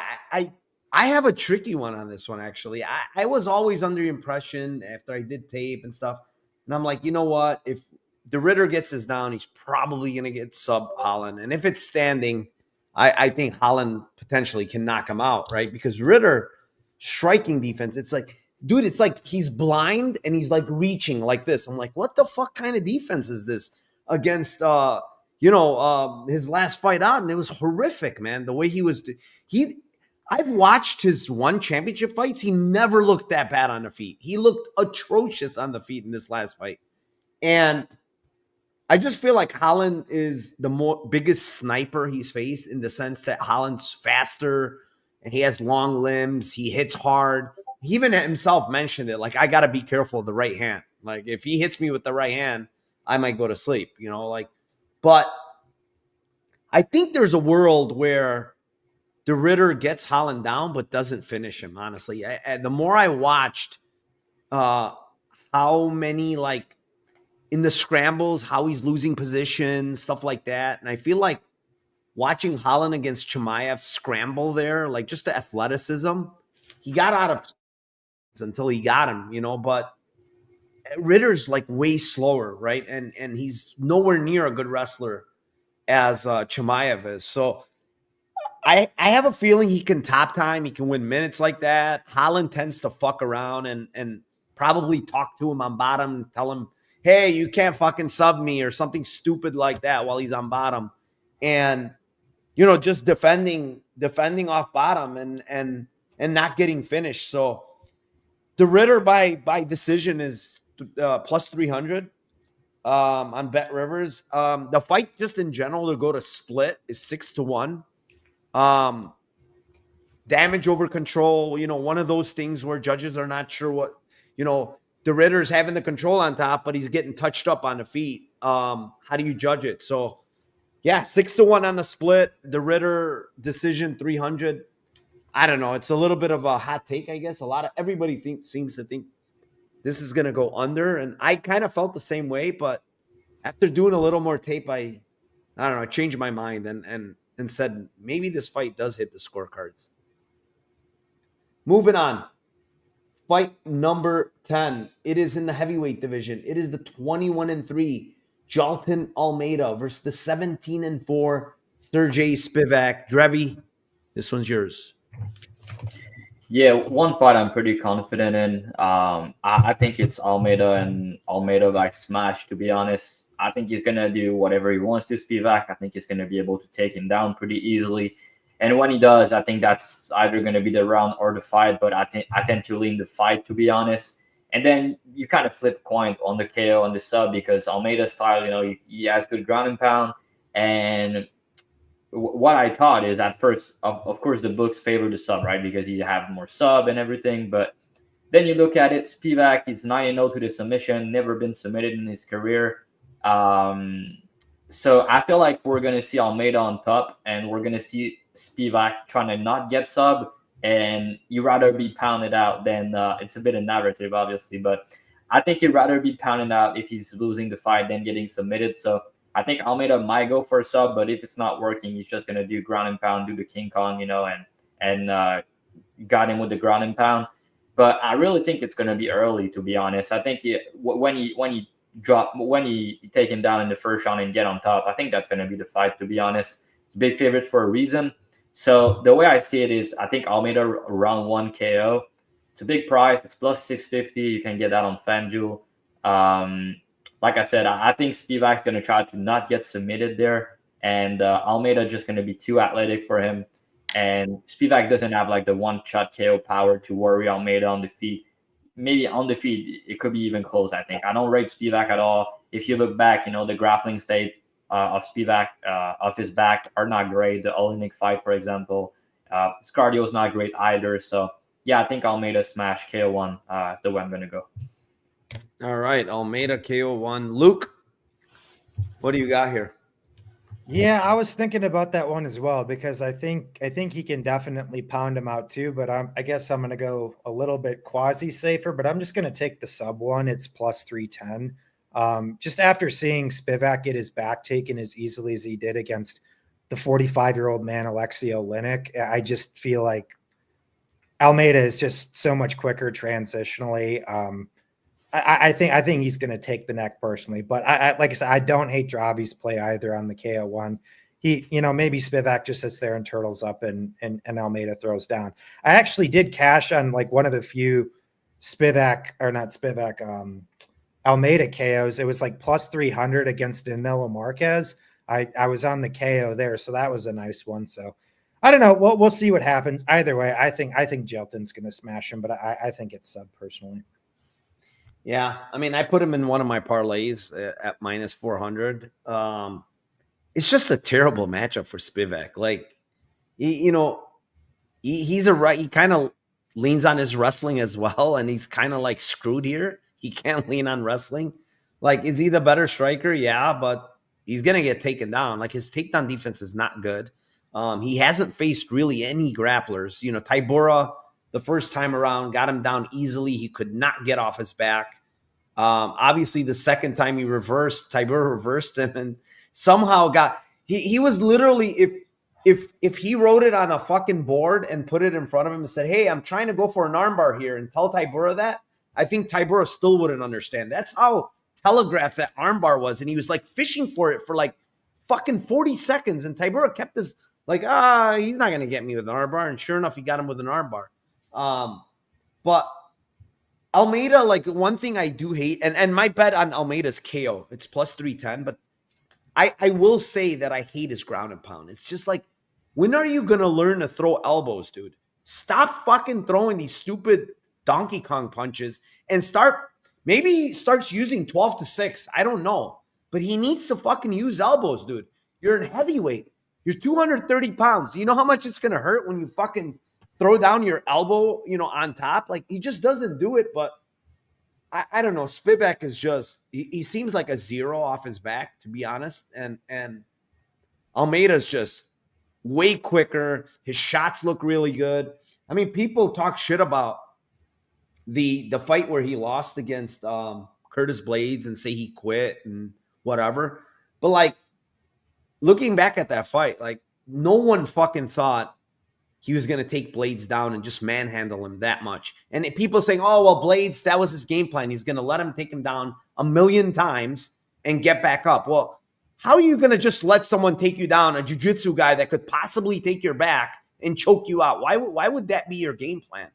I have a tricky one on this one, actually. I was always under the impression after I did tape and stuff, and I'm like, you know what? If the Ritter gets this down, he's probably going to get sub Holland. And if it's standing, I think Holland potentially can knock him out, right? Because Ritter striking defense, it's dude, it's he's blind and he's reaching like this. I'm like, what the fuck kind of defense is this against, his last fight out? And it was horrific, man. The way I've watched his one championship fights. He never looked that bad on the feet. He looked atrocious on the feet in this last fight. And I just feel like Holland is the biggest sniper he's faced, in the sense that Holland's faster and he has long limbs. He hits hard. He even himself mentioned it. I got to be careful of the right hand. If he hits me with the right hand, I might go to sleep, but I think there's a world where the Ritter gets Holland down, but doesn't finish him, honestly. The more I watched how many, in the scrambles, how he's losing position, stuff like that. And I feel like watching Holland against Chimaev scramble there, just the athleticism, he got out of until he got him, but Ritter's way slower, right? And he's nowhere near a good wrestler as Chimaev is. So I have a feeling he can top time. He can win minutes like that. Holland tends to fuck around and probably talk to him on bottom and tell him, hey, you can't fucking sub me or something stupid like that while he's on bottom. And, just defending off bottom and not getting finished. So the Ritter by decision is plus 300 on Bet Rivers. The fight just in general to go to split is 6-1. Damage over control, one of those things where judges are not sure what, the Ritter's having the control on top, but he's getting touched up on the feet. How do you judge it? So yeah, 6-1 on the split. The Ritter decision 300. I don't know. It's a little bit of a hot take, I guess. Everybody seems to think this is going to go under, and I kind of felt the same way. But after doing a little more tape, I don't know. I changed my mind and said maybe this fight does hit the scorecards. Moving on. Fight number 10. It is in the heavyweight division. It is the 21-3 Jalton Almeida versus the 17-4 Sergey Spivac. Drevi, this one's yours. Yeah, one fight I'm pretty confident in. I think it's Almeida and Almeida by smash, to be honest. I think he's going to do whatever he wants to Spivac. I think he's going to be able to take him down pretty easily. And when he does, I think that's either going to be the round or the fight. But I tend to lean the fight, to be honest. And then you kind of flip coin on the KO and the sub because Almeida's style, he has good ground and pound. And what I thought is at first, of course, the books favor the sub, right? Because you have more sub and everything. But then you look at it, Spivac, he's 9-0 to the submission, never been submitted in his career. So I feel like we're going to see Almeida on top, and we're going to see Spivac trying to not get sub, and you'd rather be pounded out than it's a bit of narrative, obviously. But I think he'd rather be pounded out if he's losing the fight than getting submitted. So I think Almeida might go for a sub, but if it's not working, he's just going to do ground and pound, do the King Kong, and got him with the ground and pound. But I really think it's going to be early, to be honest. I think when he take him down in the first round and get on top, I think that's going to be the fight, to be honest. Big favorites for a reason. So the way I see it is I think Almeida round 1 KO. It's a big price. It's plus 650. You can get that on FanDuel. Like I said, I think Spivac's going to try to not get submitted there. And Almeida just going to be too athletic for him. And Spivac doesn't have like the one-shot KO power to worry Almeida on the feet. Maybe on the feet, it could be even close, I think. I don't rate Spivac at all. If you look back, the grappling state of Spivac, of his back are not great. The Olenek fight, for example. His cardio is not great either. So, yeah, I think Almeida smash KO1 is the way I'm going to go. All right, Almeida KO1. Luke, what do you got here? Yeah, I was thinking about that one as well because I think he can definitely pound him out too. But I guess I'm going to go a little bit quasi safer. But I'm just going to take the sub one. It's plus 310. Just after seeing Spivac get his back taken as easily as he did against the 45-year-old man Alexei Oleinik, I just feel like Almeida is just so much quicker transitionally. I think he's going to take the neck personally, but I like I said, I don't hate Dravi's play either on the KO1. He, maybe Spivac just sits there and turtles up and Almeida throws down. I actually did cash on like one of the few Almeida KOs. It was like plus 300 against Danilo Marquez. I was on the KO there, so that was a nice one. So I don't know. We'll see what happens. Either way, I think Jalton's going to smash him, but I think it's sub personally. Yeah, I mean, I put him in one of my parlays at minus 400. It's just a terrible matchup for Spivac. Like, he kind of leans on his wrestling as well, and he's kind of like screwed here. He can't lean on wrestling. Like, is he the better striker? Yeah, but he's gonna get taken down. Like, his takedown defense is not good. He hasn't faced really any grapplers. Tybura, the first time around, got him down easily. He could not get off his back. Obviously, the second time Tybura reversed him and somehow he was literally, if he wrote it on a fucking board and put it in front of him and said, hey, I'm trying to go for an armbar here and tell Tybura that, I think Tybura still wouldn't understand. That's how telegraphed that armbar was. And he was like fishing for it for like fucking 40 seconds. And Tybura kept this like, he's not going to get me with an armbar. And sure enough, he got him with an armbar. But Almeida, like one thing I do hate, and my bet on Almeida's KO, it's plus 310, but I will say that I hate his ground and pound. It's just like, when are you going to learn to throw elbows, dude? Stop fucking throwing these stupid Donkey Kong punches and maybe he starts using 12-6. I don't know, but he needs to fucking use elbows, dude. You're in heavyweight. You're 230 pounds. You know how much it's going to hurt when you fucking throw down your elbow, on top? Like, he just doesn't do it, but I don't know. Spivac is just, he seems like a zero off his back, to be honest. And Almeida's just way quicker. His shots look really good. I mean, people talk shit about the fight where he lost against Curtis Blades and say he quit and whatever. But like, looking back at that fight, like, no one fucking thought he was going to take Blades down and just manhandle him that much. And people saying, oh, well, Blades, that was his game plan. He's going to let him take him down a million times and get back up. Well, how are you going to just let someone take you down, a jiu-jitsu guy that could possibly take your back and choke you out? Why would that be your game plan?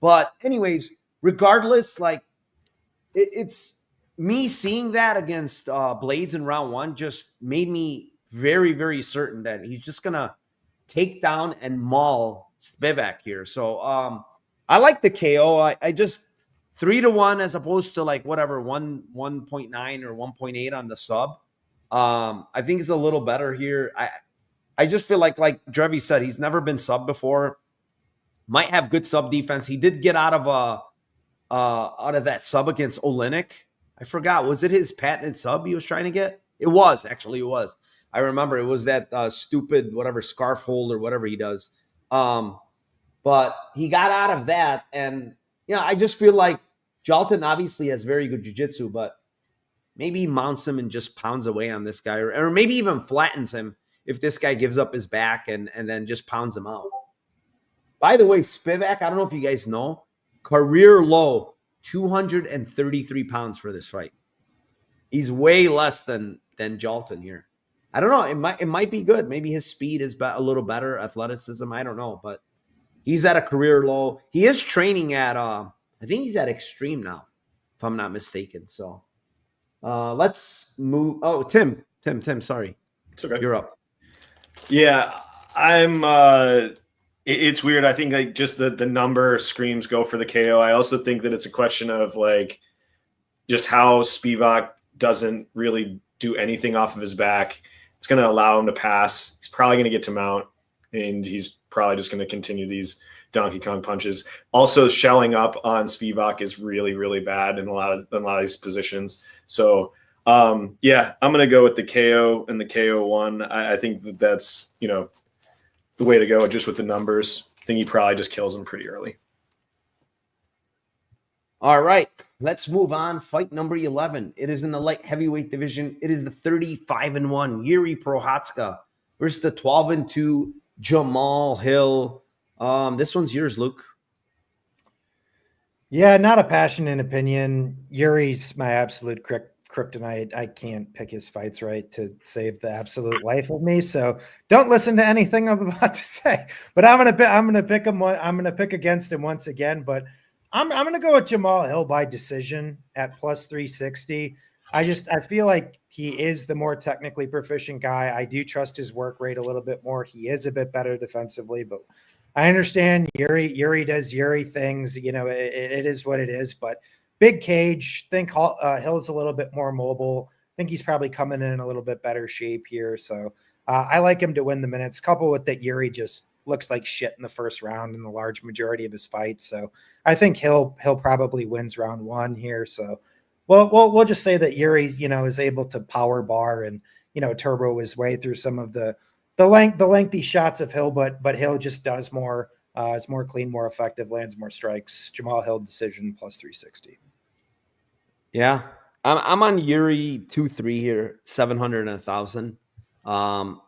But anyways, regardless, like it's me seeing that against Blades in round one just made me very, very certain that he's just going to take down and maul Spivac here. So I like the KO. I just 3-1 as opposed to like whatever 1.9 or 1.8 on the sub. I think it's a little better here. I just feel like Drevi said, he's never been sub before. Might have good sub defense. He did get out of that sub against Olenek. I forgot. Was it his patented sub he was trying to get? It was. I remember it was that stupid whatever scarf hold or whatever he does. But he got out of that, and I just feel like Jalton obviously has very good jiu-jitsu, but maybe he mounts him and just pounds away on this guy, or maybe even flattens him if this guy gives up his back and then just pounds him out. By the way, Spivac, I don't know if you guys know, career low, 233 pounds for this fight. He's way less than Jalton here. I don't know. It might be good. Maybe his speed is a little better, athleticism. I don't know, but he's at a career low. He is training at, I think he's at Extreme now, if I'm not mistaken. So let's move. Oh, Tim, sorry. It's okay. You're up. Yeah, I'm. It's weird. I think like just the number screams go for the KO. I also think that it's a question of like just how Spivac doesn't really do anything off of his back. It's going to allow him to pass. He's probably going to get to mount, and he's probably just going to continue these Donkey Kong punches. Also, shelling up on Spivac is really, really bad in a lot of these positions. So, yeah, I'm going to go with the KO and the KO one. I think that's the way to go just with the numbers. I think he probably just kills him pretty early. All right, let's move on. Fight number 11. It is in the light heavyweight division. It is the 35-1 Yuri Prochazka versus the 12-2 Jamal Hill. This one's yours, Luke. Yeah, not a passionate opinion. Yuri's my absolute kryptonite. I can't pick his fights right to save the absolute life of me. So don't listen to anything I'm about to say. But I'm gonna pick him. I'm gonna pick against him once again. But I'm gonna go with Jamal Hill by decision at plus 360. I feel like he is the more technically proficient guy. I do trust his work rate a little bit more. He is a bit better defensively, but I understand Yuri does Yuri things. It is what it is. But big cage. Think Hill's a little bit more mobile. I think he's probably coming in a little bit better shape here. So I like him to win the minutes. Coupled with that, Yuri just looks like shit in the first round in the large majority of his fights. So I think Hill probably wins round one here. So we'll just say that Yuri, is able to power bar and, turbo his way through some of the lengthy shots of Hill, but Hill just does more. It's more clean, more effective, lands more strikes. Jamal Hill decision plus 360. Yeah, I'm on Yuri 2-3 here, 700 and 1,000.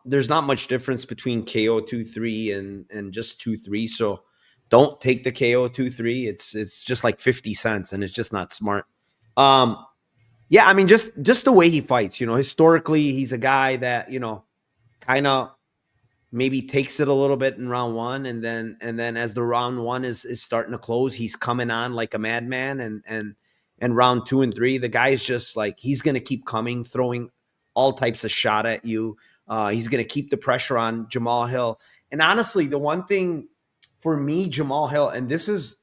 There's not much difference between KO 2-3 and just 2-3. So don't take the KO 2-3. It's just like 50 cents, and it's just not smart. Yeah, I mean, just the way he fights. Historically, he's a guy that kind of maybe takes it a little bit in round one, and then as the round one is starting to close, he's coming on like a madman, and round 2 and 3, the guy's just like, he's going to keep coming, throwing all types of shot at you. He's going to keep the pressure on Jamal Hill. And honestly, the one thing for me, Jamal Hill, and this is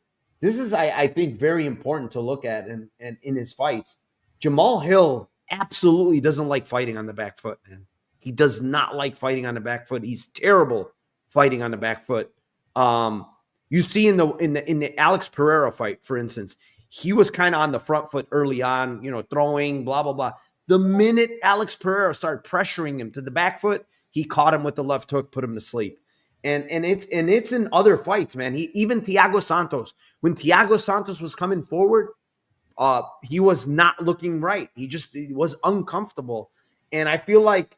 I think very important to look at and in his fights, Jamal Hill absolutely doesn't like fighting on the back foot, man. He does not like fighting on the back foot. He's terrible fighting on the back foot. You see in the Alex Pereira fight, for instance, he was kind of on the front foot early on, throwing, blah, blah, blah. The minute Alex Pereira started pressuring him to the back foot, he caught him with the left hook, put him to sleep. And it's in other fights, man. Even Thiago Santos, when Thiago Santos was coming forward, he was not looking right. He was uncomfortable. And I feel like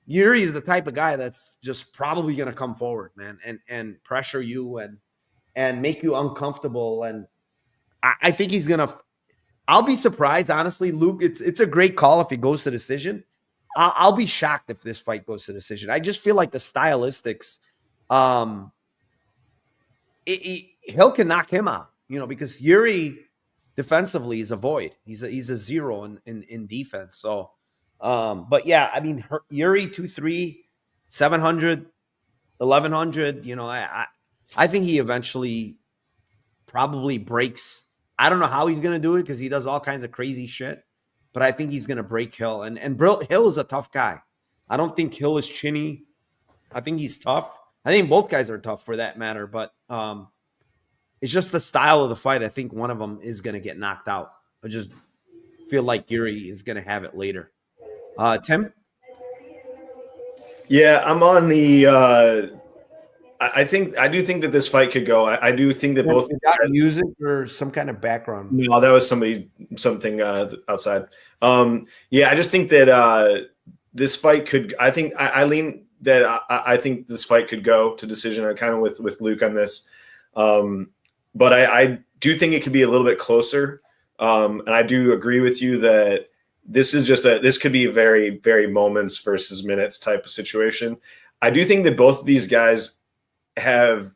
Yuri is the type of guy that's just probably going to come forward, man, and pressure you and make you uncomfortable. And I think he's going to I'll be surprised, honestly, Luke. It's a great call if it goes to decision. I'll be shocked if this fight goes to decision. I just feel like the stylistics, Hill can knock him out, because Yuri defensively is a void. He's a zero in defense. So, but yeah, I mean, Yuri 2-3, 700, 1100. I think he eventually probably breaks. I don't know how he's going to do it because he does all kinds of crazy shit. But I think he's going to break Hill. And Hill is a tough guy. I don't think Hill is chinny. I think he's tough. I think both guys are tough for that matter. But it's just the style of the fight. I think one of them is going to get knocked out. I just feel like Yuri is going to have it later. Tim? Yeah, I'm on the I do think that this fight could go. I do think that both. You got music or some kind of background? No, that was something outside. Yeah, I just think that this fight could. I think I lean that I think this fight could go to decision. I'm kind of with Luke on this, but I do think it could be a little bit closer. And I do agree with you that this is this could be a very, very moments versus minutes type of situation. I do think that both of these guys have,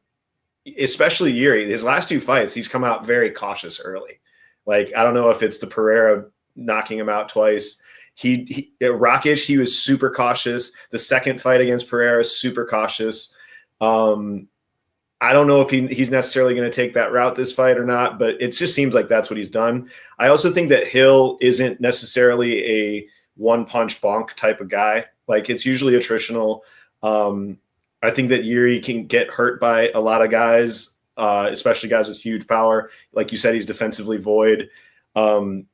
especially Yuri, his last two fights, he's come out very cautious early. Like, I don't know if it's the Ferreira knocking him out twice. He at Rakic, he was super cautious. The second fight against Pereira, super cautious. I don't know if he's necessarily going to take that route this fight or not, but it just seems like that's what he's done. I also think that Hill isn't necessarily a one-punch bonk type of guy. Like, it's usually attritional. I think that Yuri can get hurt by a lot of guys, especially guys with huge power. Like you said, he's defensively void. And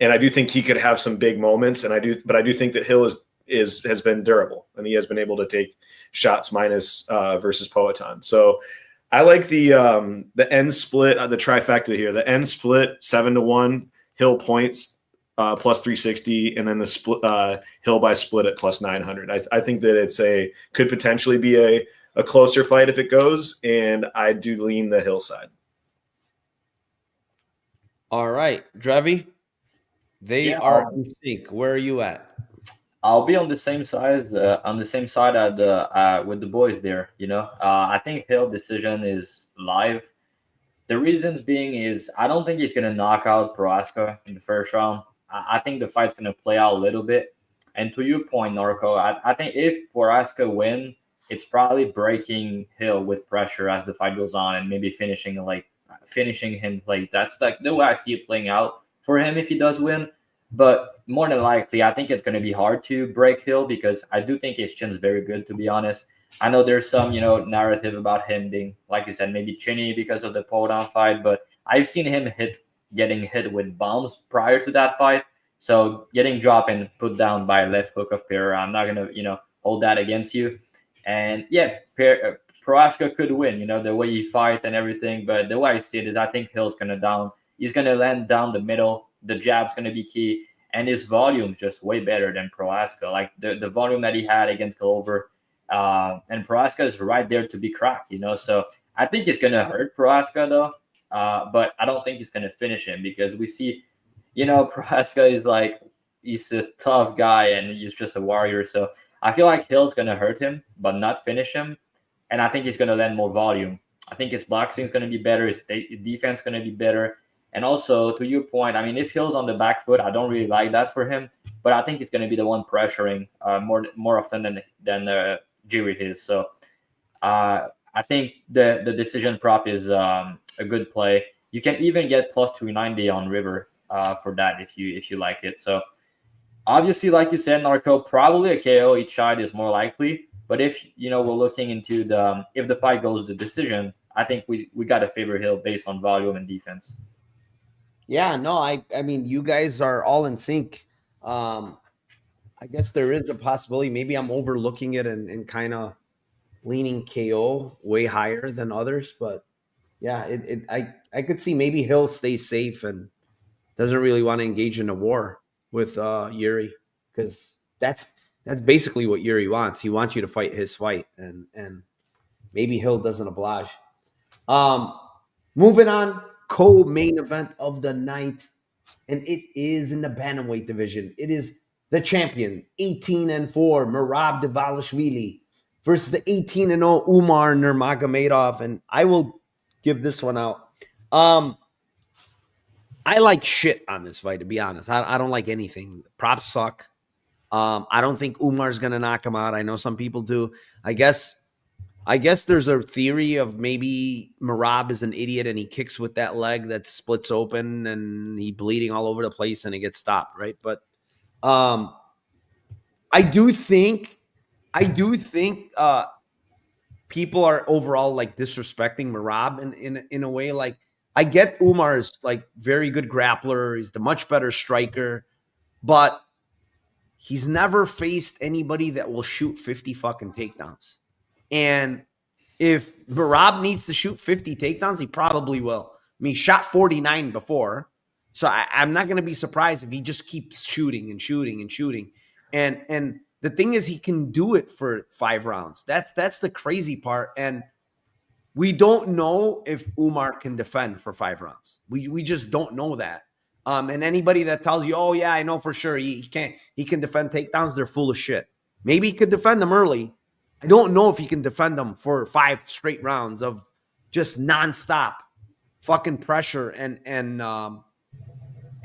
I do think he could have some big moments. But I do think that Hill has been durable, and he has been able to take shots minus versus Poatan. So I like the end split, the trifecta here. The end split 7-1, Hill points plus 360, and then the split Hill by split at plus 900. I think that could potentially be a closer fight if it goes, and I do lean the Hill side. All right, Drevi, they are in sync. Where are you at? I'll be on the same side with the boys there. I think Hill decision is live. The reasons being is I don't think he's going to knock out Prochazka in the first round. I think the fight's going to play out a little bit. And to your point, Narco, I think if Prochazka win, it's probably breaking Hill with pressure as the fight goes on and maybe finishing him late. That's like the way I see it playing out for him if he does win. But more than likely, I think it's going to be hard to break Hill because I do think his chin's very good, to be honest. I know there's some, narrative about him being, like you said, maybe chinny because of the pull-down fight, but I've seen him getting hit with bombs prior to that fight. So getting dropped and put down by a left hook of Pereira, I'm not going to, hold that against you. And yeah, Prochazka could win, the way he fights and everything. But the way I see it is I think Hill's he's going to land down the middle. The jab's going to be key. And his volume's just way better than Prochazka. Like the volume that he had against Glover. And Prochazka is right there to be cracked, So I think it's going to hurt Prochazka, though. But I don't think he's going to finish him because we see, Prochazka is he's a tough guy and he's just a warrior. So I feel like Hill's going to hurt him, but not finish him. And I think he's going to land more volume. I think his boxing is going to be better. His defense is going to be better. And also, to your point, I mean, if Hill's on the back foot, I don't really like that for him. But I think he's going to be the one pressuring more often than Jiri is. So I think the decision prop is a good play. You can even get plus 290 on River for that if you like it. So obviously, like you said, Narco, probably a KO each side is more likely. But if we're looking into if the fight goes to decision, I think we got to favor Hill based on volume and defense. Yeah, no, I mean, you guys are all in sync. I guess there is a possibility. Maybe I'm overlooking it and kind of leaning KO way higher than others. But yeah, I could see maybe Hill stays safe and doesn't really want to engage in a war with Yuri because that's basically what Yuri wants. He wants you to fight his fight, and maybe Hill doesn't oblige. Moving on. Co-main event of the night. and it is in the bantamweight division. It is the champion, 18-4, Merab Dvalishvili versus the 18-0 Umar Nurmagomedov, and I will give this one out. I like shit on this fight, to be honest. I don't like anything. Props suck. I don't think Umar's going to knock him out. I know some people do. I guess there's a theory of maybe Merab is an idiot and he kicks with that leg that splits open and he bleeding all over the place and it gets stopped, right? But I do think people are overall like disrespecting Merab in a way. Like, I get Umar's like very good grappler. He's the much better striker, but he's never faced anybody that will shoot 50 fucking takedowns. And if Merab needs to shoot 50 takedowns, he probably will. I mean, he shot 49 before. So I'm not going to be surprised if he just keeps shooting and shooting and shooting. And the thing is, he can do it for 5 rounds. That's the crazy part. And we don't know if Umar can defend for 5 rounds. We just don't know that. And anybody that tells you, oh yeah, I know for sure he can defend takedowns, they're full of shit. Maybe he could defend them early. I don't know if he can defend them for 5 straight rounds of just nonstop fucking pressure and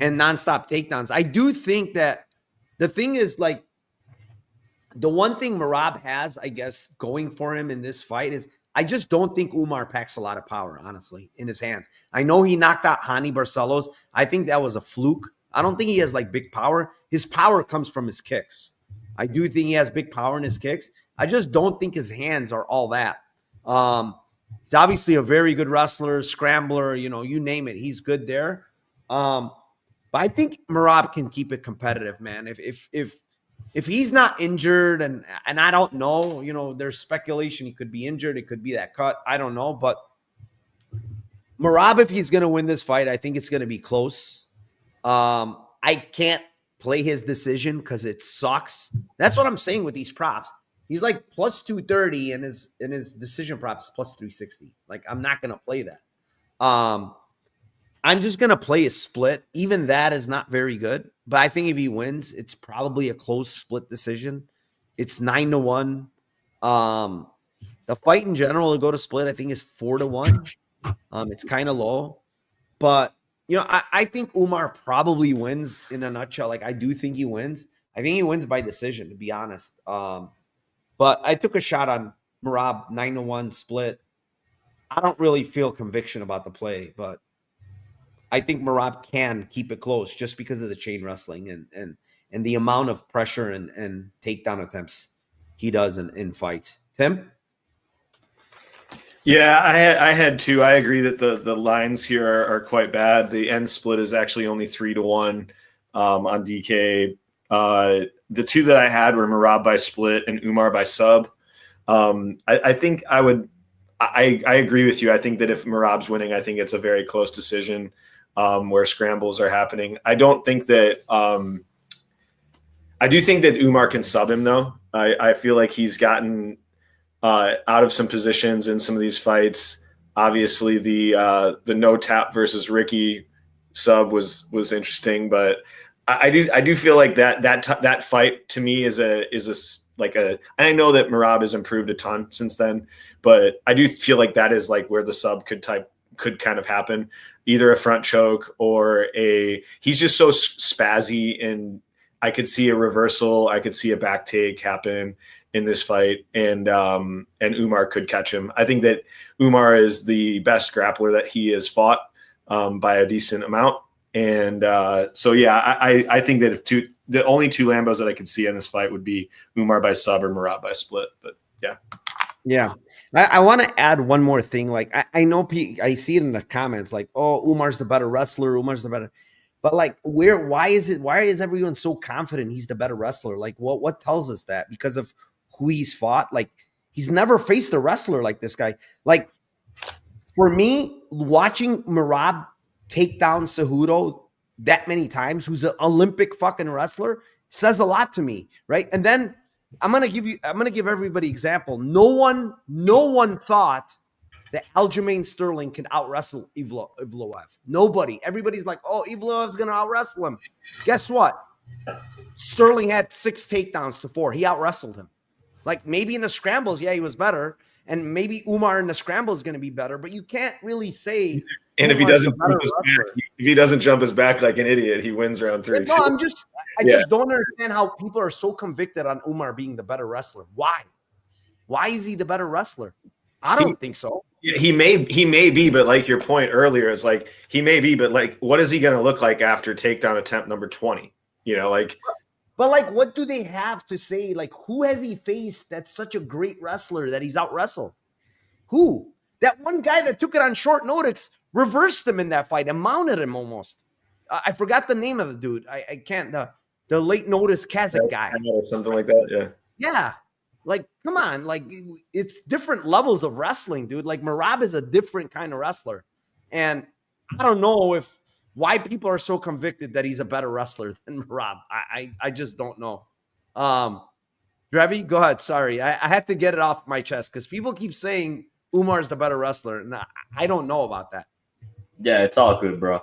nonstop takedowns. I do think that the thing is, like, the one thing Merab has, I guess, going for him in this fight is I just don't think Umar packs a lot of power, honestly, in his hands. I know he knocked out Hani Barcelos. I think that was a fluke. I don't think he has like big power. His power comes from his kicks. I do think he has big power in his kicks. I just don't think his hands are all that. He's obviously a very good wrestler, scrambler, you name it. He's good there. But I think Merab can keep it competitive, man. If he's not injured, and I don't know, there's speculation he could be injured. It could be that cut. I don't know. But Merab, if he's going to win this fight, I think it's going to be close. I can't play his decision because it sucks. That's what I'm saying with these props. He's like plus 230 and his decision props plus 360. Like, I'm not going to play that. I'm just going to play a split. Even that is not very good. But I think if he wins, it's probably a close split decision. It's 9-1. The fight in general to go to split, I think, is 4-1. It's kind of low. But, I think Umar probably wins in a nutshell. Like, I do think he wins. I think he wins by decision, to be honest. But I took a shot on Merab, 9-1 split. I don't really feel conviction about the play, but I think Merab can keep it close just because of the chain wrestling and the amount of pressure and takedown attempts he does in fights. Tim? Yeah, I had 2. I agree that the lines here are quite bad. The end split is actually only 3-1 on DK. The 2 that I had were Merab by split and Umar by sub. I think I agree with you. I think that if Merab's winning, I think it's a very close decision. Where scrambles are happening. I don't think that I do think that Umar can sub him, though. I feel like he's gotten out of some positions in some of these fights. Obviously, the no tap versus Ricky sub was interesting, but I do feel like that fight to me is a I know that Merab has improved a ton since then, but I do feel like that is like where the sub could kind of happen. Either a front choke or he's just so spazzy, and I could see a reversal. I could see a back take happen in this fight, and Umar could catch him. I think that Umar is the best grappler that he has fought by a decent amount. And so, yeah, I think that the only 2 Lambos that I could see in this fight would be Umar by sub or Merab by split. But yeah. Yeah. I want to add one more thing. Like, I know I see it in the comments, like, oh, Umar's the better wrestler. Umar's the better. But like, why is everyone so confident he's the better wrestler? Like, what tells us that? Because of who he's fought? Like, he's never faced a wrestler like this guy. Like, for me, watching Merab take down Cejudo that many times, who's an Olympic fucking wrestler, says a lot to me, right? And then I'm gonna give everybody example. No one thought that Aljamain Sterling can out-wrestle Evloev. Nobody. Everybody's like, oh, Evloev's going to out-wrestle him. Guess what? Sterling had 6 takedowns to 4. He out-wrestled him. Like, maybe in the scrambles, yeah, he was better. And maybe Umar in the scramble is going to be better. But you can't really say and if he doesn't jump his back like an idiot, he wins round 3. No, I just don't understand how people are so convicted on Umar being the better wrestler. Why? Why is he the better wrestler? I don't think so. He may be, but like your point earlier, it's like he may be, but like, what is he going to look like after takedown attempt number 20? You know, like. But like, what do they have to say? Like, who has he faced that's such a great wrestler that he's out wrestled? Who? That one guy that took it on short notice reversed him in that fight and mounted him almost. I forgot the name of the dude. I can't. The late notice Kazakh guy or something like that. Yeah. Yeah. Like, come on. Like, it's different levels of wrestling, dude. Like, Merab is a different kind of wrestler. And I don't know why people are so convicted that he's a better wrestler than Merab. I just don't know. Drevi, go ahead. Sorry. I had to get it off my chest because people keep saying Umar's the better wrestler. And I don't know about that. Yeah, it's all good, bro.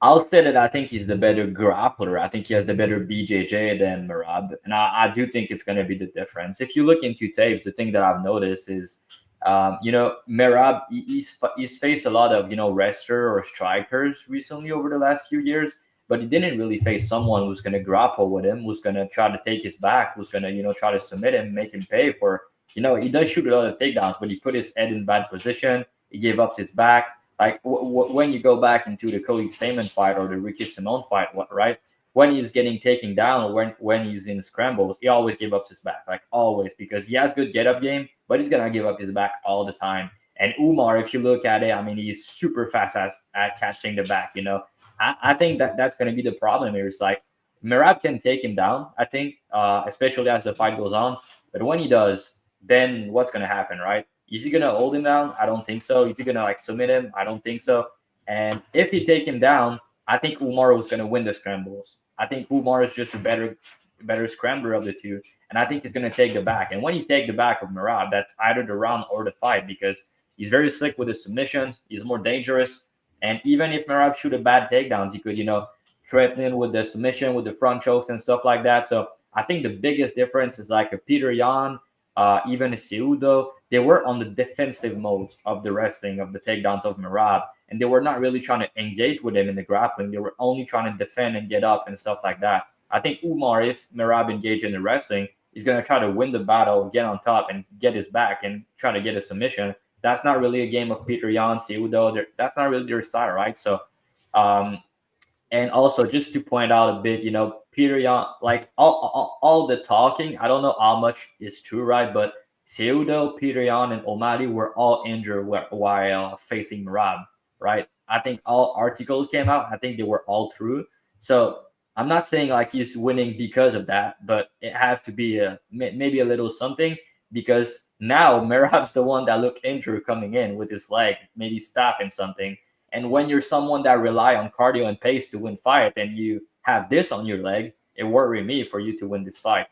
I'll say that I think he's the better grappler. I think he has the better BJJ than Merab. And I do think it's going to be the difference. If you look into tapes, the thing that I've noticed is, Merab, he's faced a lot of, wrestler or strikers recently over the last few years, but he didn't really face someone who's going to grapple with him, who's going to try to take his back, who's going to, try to submit him, make him pay for, he does shoot a lot of takedowns, but he put his head in bad position. He gave up his back. Like when you go back into the Cody Stamen fight or the Ricky Simon fight, right? When he's getting taken down or when he's in scrambles, he always gives up his back, like always, because he has good get-up game, but he's going to give up his back all the time. And Umar, if you look at it, I mean, he's super fast at catching the back, I think that's going to be the problem here. It's like Merab can take him down, I think, especially as the fight goes on. But when he does, then what's going to happen, right? Is he going to hold him down? I don't think so. Is he going to submit him? I don't think so. And if he take him down, I think Umar was going to win the scrambles. I think Umar is just a better scrambler of the two. And I think he's going to take the back. And when you take the back of Merab, that's either the round or the fight because he's very slick with his submissions. He's more dangerous. And even if Merab shoot a bad takedowns, he could, threaten with the submission, with the front chokes and stuff like that. So I think the biggest difference is like a Peter Yan, even a Seudo. They were on the defensive modes of the wrestling, of the takedowns of Merab, and they were not really trying to engage with him in the grappling. They were only trying to defend and get up and stuff like that. I think Umar, if Merab engaged in the wrestling, is going to try to win the battle, get on top, and get his back and try to get a submission. That's not really a game of Peter Yan, Seudo. That's not really their style, right? So, and also just to point out a bit, Peter Yan, like all the talking, I don't know how much is true, right? But Seudo, Peter Yan, and O'Malley were all injured while facing Merab, right? I think all articles came out. I think they were all true. So I'm not saying like he's winning because of that, but it has to be maybe a little something because now Merab's the one that looked injured coming in with his leg, maybe staffing something. And when you're someone that rely on cardio and pace to win fight and you have this on your leg, it worried me for you to win this fight,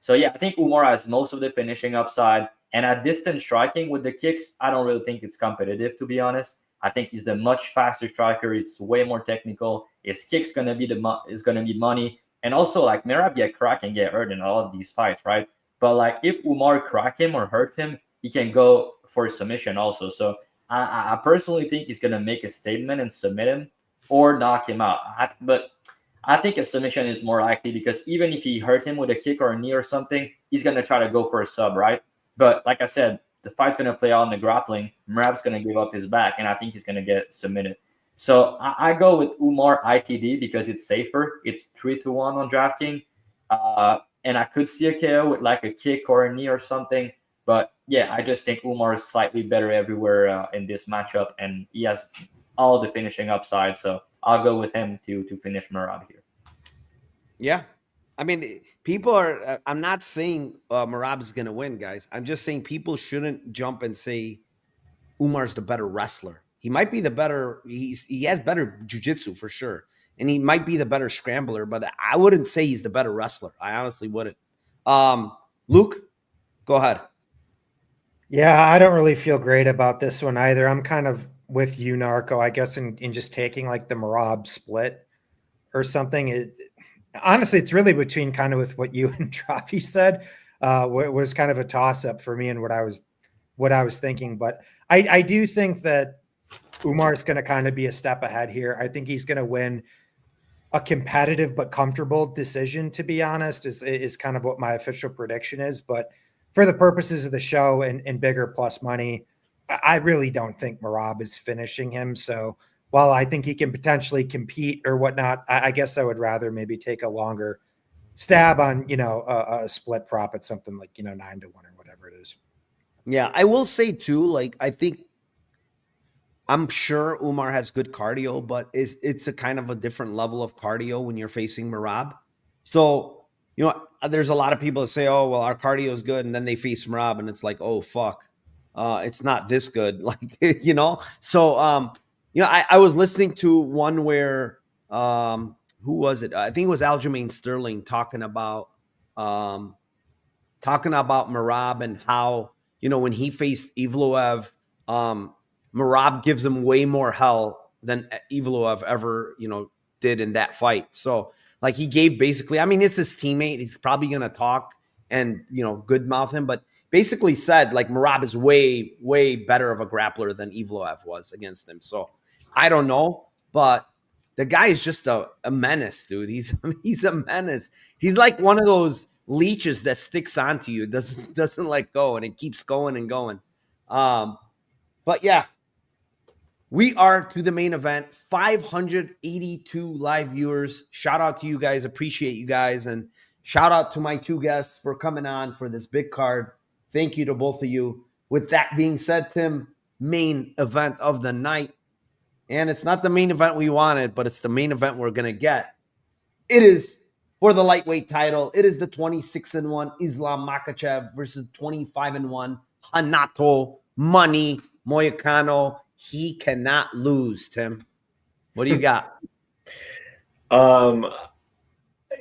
So, yeah, I think Umar has most of the finishing upside. And at distance striking with the kicks, I don't really think it's competitive, to be honest. I think he's the much faster striker. It's way more technical. His kicks going to be money. And also, like, Merab get cracked and get hurt in all of these fights, right? But, like, if Umar crack him or hurt him, he can go for submission also. So, I personally think he's going to make a statement and submit him or knock him out. But I think a submission is more likely because even if he hurt him with a kick or a knee or something, he's going to try to go for a sub, right? But like I said, the fight's going to play out in the grappling. Merab's going to give up his back, and I think he's going to get submitted. So I go with Umar ITD because it's safer. It's 3-1 on DraftKings. And I could see a KO with like a kick or a knee or something. But yeah, I just think Umar is slightly better everywhere in this matchup, and he has all the finishing upside. So I'll go with him to finish Merab here. Yeah. I mean, people are – I'm not saying Merab's going to win, guys. I'm just saying people shouldn't jump and say Umar's the better wrestler. He might be the better – he has better jiu-jitsu for sure, and he might be the better scrambler, but I wouldn't say he's the better wrestler. I honestly wouldn't. Luke, go ahead. Yeah, I don't really feel great about this one either. I'm kind of with you, Narco, I guess, in just taking like the Marab split or something. Honestly, it's really between kind of with what you and Trophy said. Was kind of a toss up for me and what I was thinking. But I do think that Umar is going to kind of be a step ahead here. I think he's going to win a competitive but comfortable decision, to be honest, is kind of what my official prediction is. But for the purposes of the show and bigger plus money, I really don't think Marab is finishing him. So while I think he can potentially compete or whatnot, I guess I would rather maybe take a longer stab on, a split prop at something like, 9-1 or whatever it is. Yeah, I will say too, like I'm sure Umar has good cardio, but it's a kind of a different level of cardio when you're facing Marab. So, there's a lot of people that say, oh, well, our cardio is good. And then they face Marab and it's like, oh, fuck. It's not this good. Like, So, I was listening to one where, who was it? I think it was Aljamain Sterling talking about Marab and how, when he faced Evloev, Marab gives him way more hell than Evloev ever, did in that fight. So like he gave basically, I mean, it's his teammate. He's probably going to talk and, good mouth him, but basically said like Marab is way, way better of a grappler than Evloev was against him. So I don't know, but the guy is just a menace, dude. He's a menace. He's like one of those leeches that sticks onto you, doesn't let go, and it keeps going and going. But yeah, we are to the main event. 582 live viewers. Shout out to you guys. Appreciate you guys. And shout out to my two guests for coming on for this big card. Thank you to both of you. With that being said, Tim, main event of the night. And it's not the main event we wanted, but it's the main event we're going to get. It is for the lightweight title. It is the 26-1 Islam Makhachev versus 25-1 Hanato Money Moicano. He cannot lose, Tim. What do you got?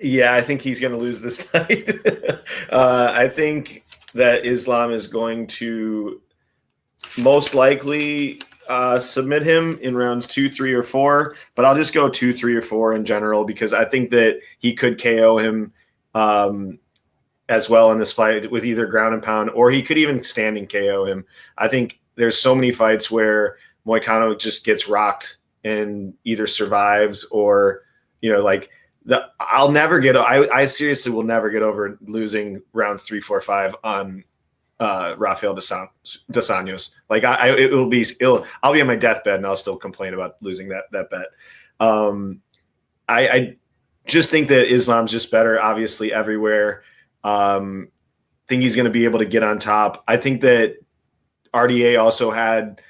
Yeah, I think he's going to lose this fight. I think that Islam is going to most likely submit him in rounds 2, 3, or 4, but I'll just go 2, 3, or 4 in general because I think that he could KO him as well in this fight with either ground and pound, or he could even standing KO him. I think there's so many fights where Moicano just gets rocked and either survives or, I seriously will never get over losing rounds 3, 4, 5 on Rafael dos Anjos. Like I'll be on my deathbed and I'll still complain about losing that bet. I just think that Islam's just better, obviously everywhere. Think he's going to be able to get on top. I think that RDA also had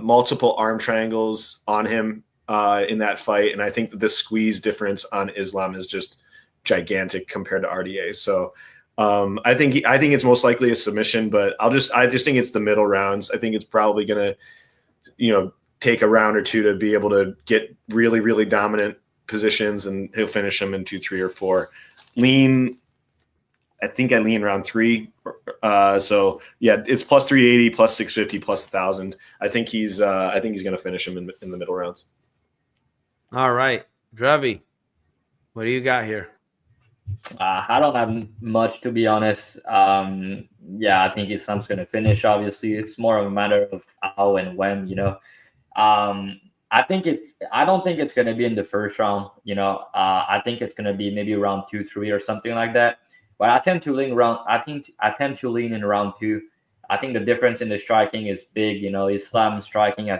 multiple arm triangles on him in that fight, and I think that the squeeze difference on Islam is just gigantic compared to RDA. So I think it's most likely a submission, but I just think it's the middle rounds. I think it's probably going to take a round or two to be able to get really, really dominant positions, and he'll finish them in 2, 3, or 4. I think I lean round 3. So yeah, it's plus 380, plus 650, plus 1,000. I think he's going to finish him in the middle rounds. All right, Drevi, what do you got here? I don't have much, to be honest. Yeah, I think Islam's going to finish. Obviously, it's more of a matter of how and when. I don't think it's going to be in the first round. I think it's going to be maybe round 2, 3, or something like that. But I tend to lean in round 2. I think the difference in the striking is big. Islam's striking has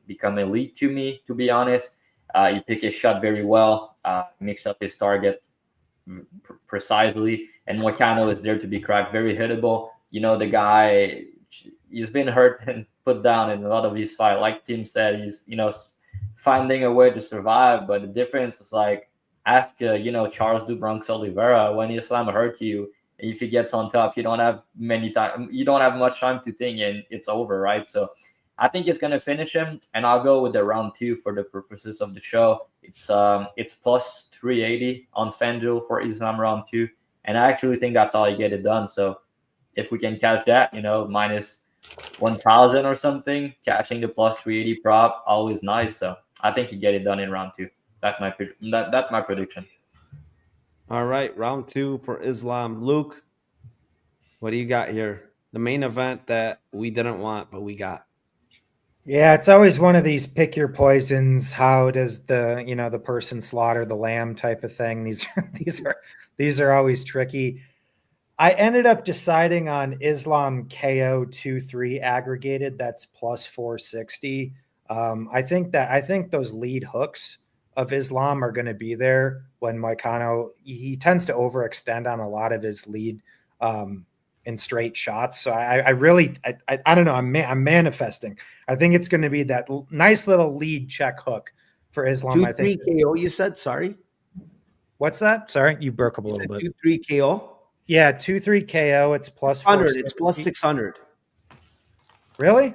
become elite to me, to be honest. He picked his shot very well, mixed up his target precisely, and Moicano is there to be cracked, very hittable. The guy, he's been hurt and put down in a lot of his fight. Like Tim said, he's finding a way to survive. But the difference is like, ask Charles do Bronx Oliveira, when Islam hurt you, if he gets on top, you don't have much time to think, and it's over, right? So I think it's gonna finish him, and I'll go with the round 2 for the purposes of the show. It's plus 380 on FanDuel for Islam round 2, and I actually think that's how you get it done. So if we can catch that, minus 1,000 or something. Cashing the plus 380 prop, always nice. So I think you get it done in round 2. That's my that's my prediction. All right, round 2 for Islam. Luke, what do you got here? The main event that we didn't want, but we got. Yeah, it's always one of these pick your poisons. How does the person slaughter the lamb type of thing? These are always tricky. I ended up deciding on Islam KO 2-3 aggregated. That's plus 460. I think those lead hooks of Islam are going to be there when Moicano, he tends to overextend on a lot of his lead in straight shots. So I don't know. I'm manifesting. I think it's going to be that nice little lead check hook for Islam. 2-3 I think. KO, you said? Sorry. What's that? Sorry, you broke up a little bit. 2-3 KO. Yeah, 2-3 KO. It's plus 100. It's plus 600. Really?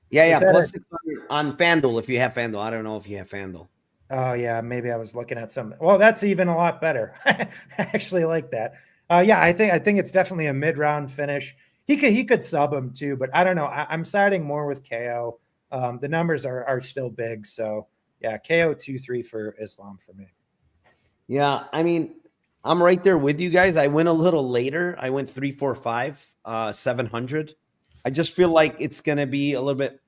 Yeah, plus 600 on FanDuel if you have FanDuel. I don't know if you have FanDuel. Oh yeah, maybe I was looking at some. Well, that's even a lot better. I actually like that. Yeah, I think it's definitely a mid-round finish. He could sub him too, but I don't know. I'm siding more with KO. The numbers are still big, so yeah, KO 2-3 for Islam for me. Yeah, I mean, I'm right there with you guys. I went a little later. I went 3-4-5, 700. I just feel like it's gonna be a little bit.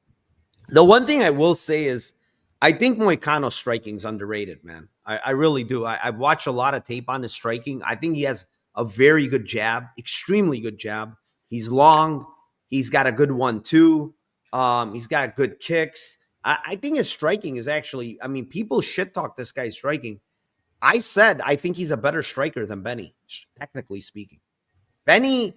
The one thing I will say is, I think Moicano's striking is underrated, man. I really do. I've watched a lot of tape on his striking. I think he has a very good jab, extremely good jab. He's long. He's got a good 1-2. He's got good kicks. I think his striking is actually, I mean, people shit talk this guy's striking. I said I think he's a better striker than Benny, technically speaking. Moicano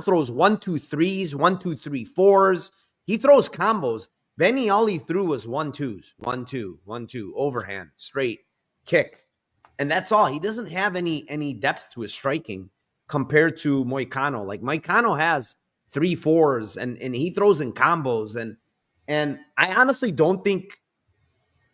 throws 1-2-3s, 1-2-3-4s. He throws combos. Benny, all he threw was 1-2s, 1-2, 1-2, overhand, straight, kick. And that's all. He doesn't have any depth to his striking compared to Moicano. Like, Moicano has 3-4s and he throws in combos. And I honestly don't think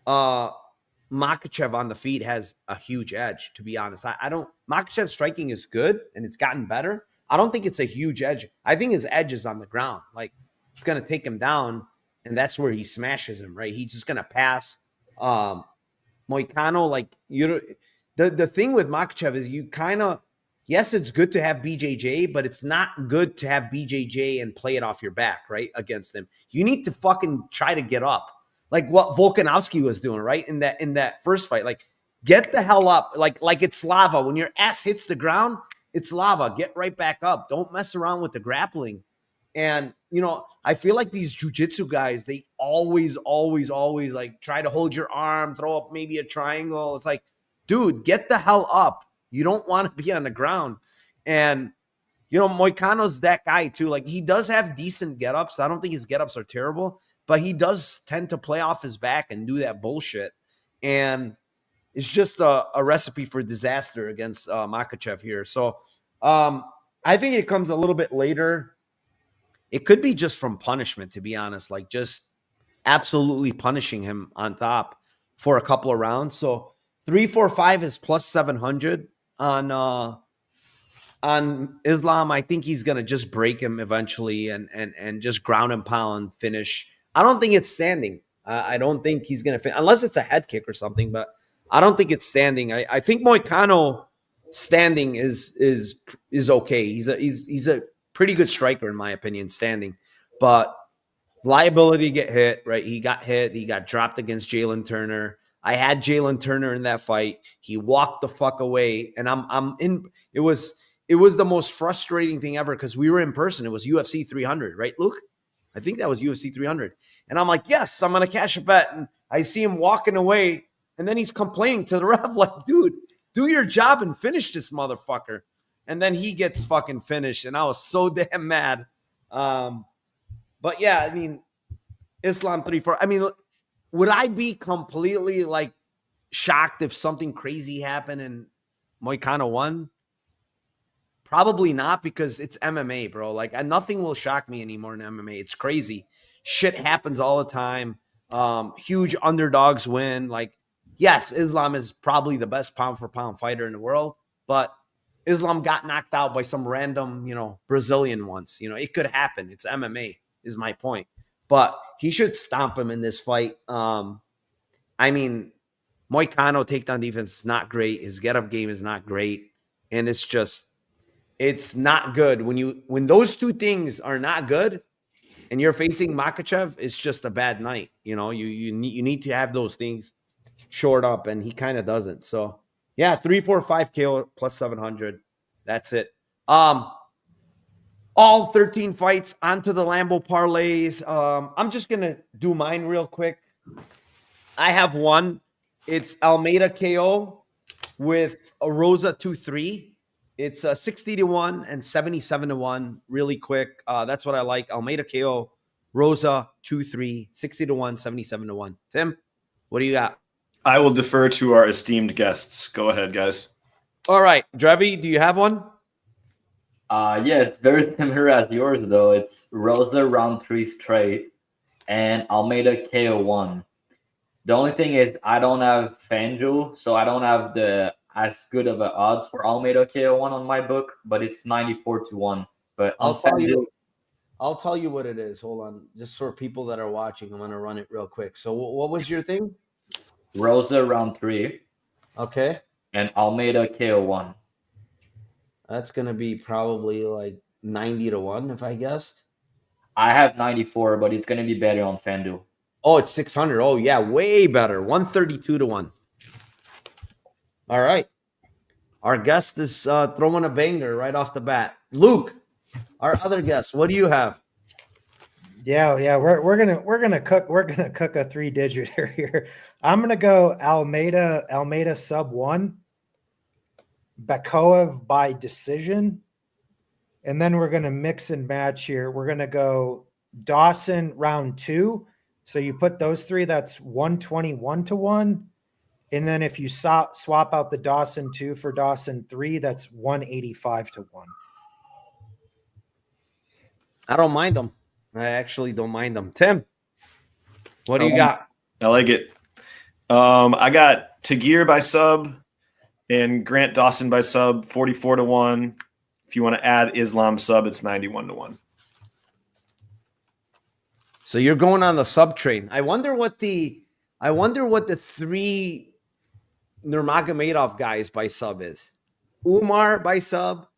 Makhachev on the feet has a huge edge, to be honest. I don't. Makhachev's striking is good and it's gotten better. I don't think it's a huge edge. I think his edge is on the ground. Like, it's going to take him down, and that's where he smashes him, right? He's just going to pass. Moicano, like, the thing with Makhachev is you kind of, yes, it's good to have BJJ, but it's not good to have BJJ and play it off your back, right, against him. You need to fucking try to get up. Like what Volkanovski was doing, right? In that first fight. Like, get the hell up. Like it's lava. When your ass hits the ground, it's lava. Get right back up. Don't mess around with the grappling. And, I feel like these jiu-jitsu guys, they always like try to hold your arm, throw up maybe a triangle. It's like, dude, get the hell up. You don't want to be on the ground. And, Moicano's that guy too. Like, he does have decent get-ups. I don't think his get-ups are terrible, but he does tend to play off his back and do that bullshit. And it's just a recipe for disaster against Makhachev here. So I think it comes a little bit later. It could be just from punishment, to be honest, like just absolutely punishing him on top for a couple of rounds. So 3-4-5 is plus 700 on Islam. I think he's going to just break him eventually and just ground and pound finish. I don't think it's standing. I don't think he's going to unless it's a head kick or something, but I don't think it's standing. I think Moicano standing is okay. He's a pretty good striker in my opinion, standing, but liability get hit, right? He got hit. He got dropped against Jalen Turner. I had Jalen Turner in that fight. He walked the fuck away, and I'm in. It was the most frustrating thing ever because we were in person. It was UFC 300, right, Luke? I think that was UFC 300. And I'm like, yes, I'm going to cash a bet. And I see him walking away, and then he's complaining to the ref like, dude, do your job and finish this motherfucker. And then he gets fucking finished, and I was so damn mad. But yeah, I mean, Islam 3-4. I mean, would I be completely like shocked if something crazy happened and Moicano won? Probably not, because it's MMA, bro. Like, nothing will shock me anymore in MMA. It's crazy. Shit happens all the time. Huge underdogs win. Like, yes, Islam is probably the best pound for pound fighter in the world, but Islam got knocked out by some random, Brazilian once. It could happen. It's MMA is my point. But he should stomp him in this fight. Moicano takedown defense is not great. His get-up game is not great. And it's not good. When those two things are not good and you're facing Makhachev, it's just a bad night. You need to have those things shored up, and he kind of doesn't. So, yeah, 3, 4, 5 KO plus 700. That's it. All 13 fights onto the Lambo parlays. I'm just going to do mine real quick. I have one. It's Almeida KO with a Rosa 2-3. It's 60-1 and 77-1. Really quick. That's what I like. Almeida KO, Rosa 2-3, 60-1, 77-1. Tim, what do you got? I will defer to our esteemed guests. Go ahead, guys. All right. Drevi, do you have one? Yeah, it's very similar as yours, though. It's Rosa round 3 straight and Almeida KO1. The only thing is I don't have FanDuel, so I don't have as good of an odds for Almeida KO1 on my book, but it's 94-1. But I'll tell you what it is. Hold on. Just for people that are watching, I'm going to run it real quick. So what was your thing? Rosa round 3. Okay. And Almeida KO1. That's going to be probably like 90-1 if I guessed. I have 94, but it's going to be better on FanDuel. Oh, it's 600. Oh, yeah, way better. 132-1. All right. Our guest is throwing a banger right off the bat. Luke, our other guest, what do you have? Yeah, we're gonna cook a 3-digit here. I'm gonna go Almeida sub 1, Bakhoev by decision, and then we're gonna mix and match here. We're gonna go Dawson round 2. So you put those three, that's 121-1. And then if you swap out the Dawson 2 for Dawson 3, that's 185-1. I don't mind them. I actually don't mind them. Tim, what do you got? I like it. I got Tagir by sub and Grant Dawson by sub, 44-1. If you want to add Islam sub, it's 91-1. So you're going on the sub train. I wonder what the 3 Nurmagomedov guys by sub is. Umar by sub,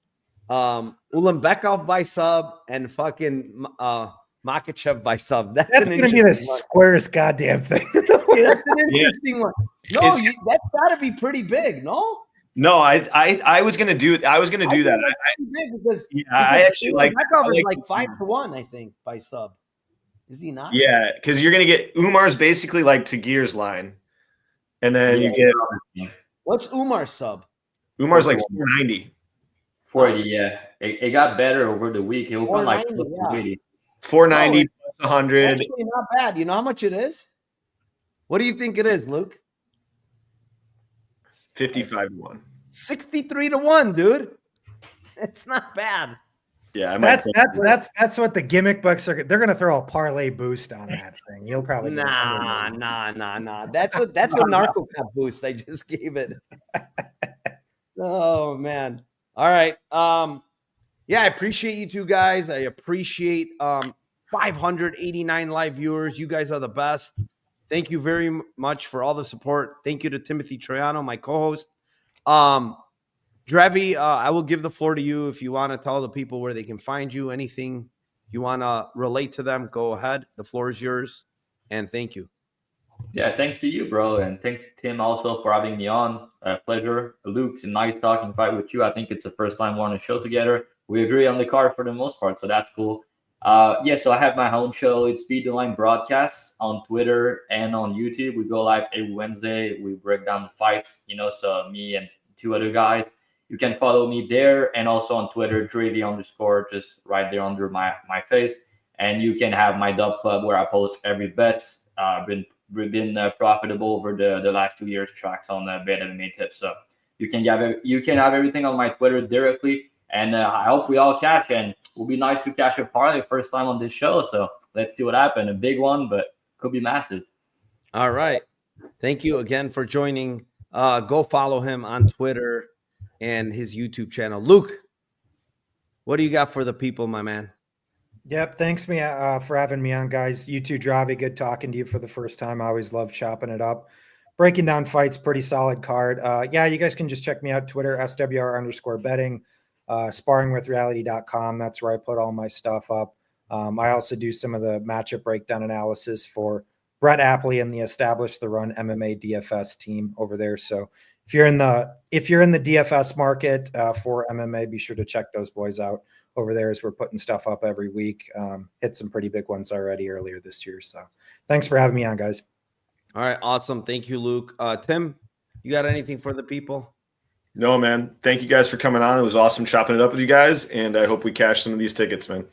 Ulenbekov by sub, and fucking Makhachev by sub. That's going to be the squarest goddamn thing. That's an interesting one. No, that's got to be pretty big. No. No, I was gonna do that. Because I actually like Ulenbekov is like 5-1, I think, by sub. Is he not? Yeah, because you're gonna get Umar's basically like Tagir's line, and then you get what's Umar's sub? Umar's like 490. 40, yeah. It got better over the week. It opened like 490. 490 plus 100. It's actually not bad. You know how much it is? What do you think it is, Luke? 55-1. 63-1, dude. It's not bad. Yeah, that's what the gimmick books are. They're gonna throw a parlay boost on that thing. You'll probably nah. That's a narco cup boost. I just gave it. Oh man. All right. Yeah, I appreciate you two guys. I appreciate 589 live viewers. You guys are the best. Thank you very much for all the support. Thank you to Timothy Troiano, my co-host. Drevi, I will give the floor to you if you want to tell the people where they can find you. Anything you want to relate to them, go ahead. The floor is yours. And thank you. Yeah, thanks to you, bro. And thanks to Tim also for having me on. Pleasure. Luke, it's a nice talking fight with you. I think it's the first time we're on a show together. We agree on the card for the most part, so that's cool. So I have my own show. It's Beat the Line Broadcasts on Twitter and on YouTube. We go live every Wednesday. We break down the fights, so me and 2 other guys. You can follow me there and also on Twitter, Dravy_, just right there under my face. And you can have my Dub Club where I post every bets. We've been profitable over the last 2 years. Tracks on the bet MMA tips. So you can have everything on my Twitter directly. And I hope we all cash. And it will be nice to cash a parlay first time on this show. So let's see what happens. A big one, but could be massive. All right. Thank you again for joining. Go follow him on Twitter. and his YouTube channel. Luke, what do you got for the people, my man? Yep. Thanks for having me on, guys. You too, Dravi. Good talking to you for the first time. I always love chopping it up. Breaking down fights, pretty solid card. Yeah, you guys can just check me out, Twitter, SWR_betting, sparringwithreality.com. That's where I put all my stuff up. I also do some of the matchup breakdown analysis for Brett Apley and the Establish the Run MMA DFS team over there. So if you're in the DFS market for MMA, be sure to check those boys out over there as we're putting stuff up every week. Hit some pretty big ones already earlier this year. So thanks for having me on, guys. All right, awesome. Thank you, Luke. Tim, you got anything for the people? No, man. Thank you guys for coming on. It was awesome chopping it up with you guys, and I hope we cash some of these tickets, man.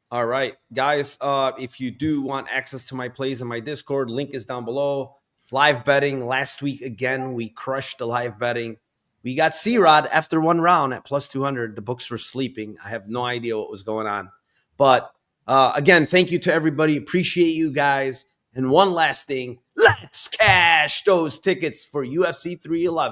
All right, guys, if you do want access to my plays in my Discord, link is down below. Live betting. Last week, again, we crushed the live betting. We got C-Rod after one round at plus 200. The books were sleeping. I have no idea what was going on. But, again, thank you to everybody. Appreciate you guys. And one last thing, let's cash those tickets for UFC 311.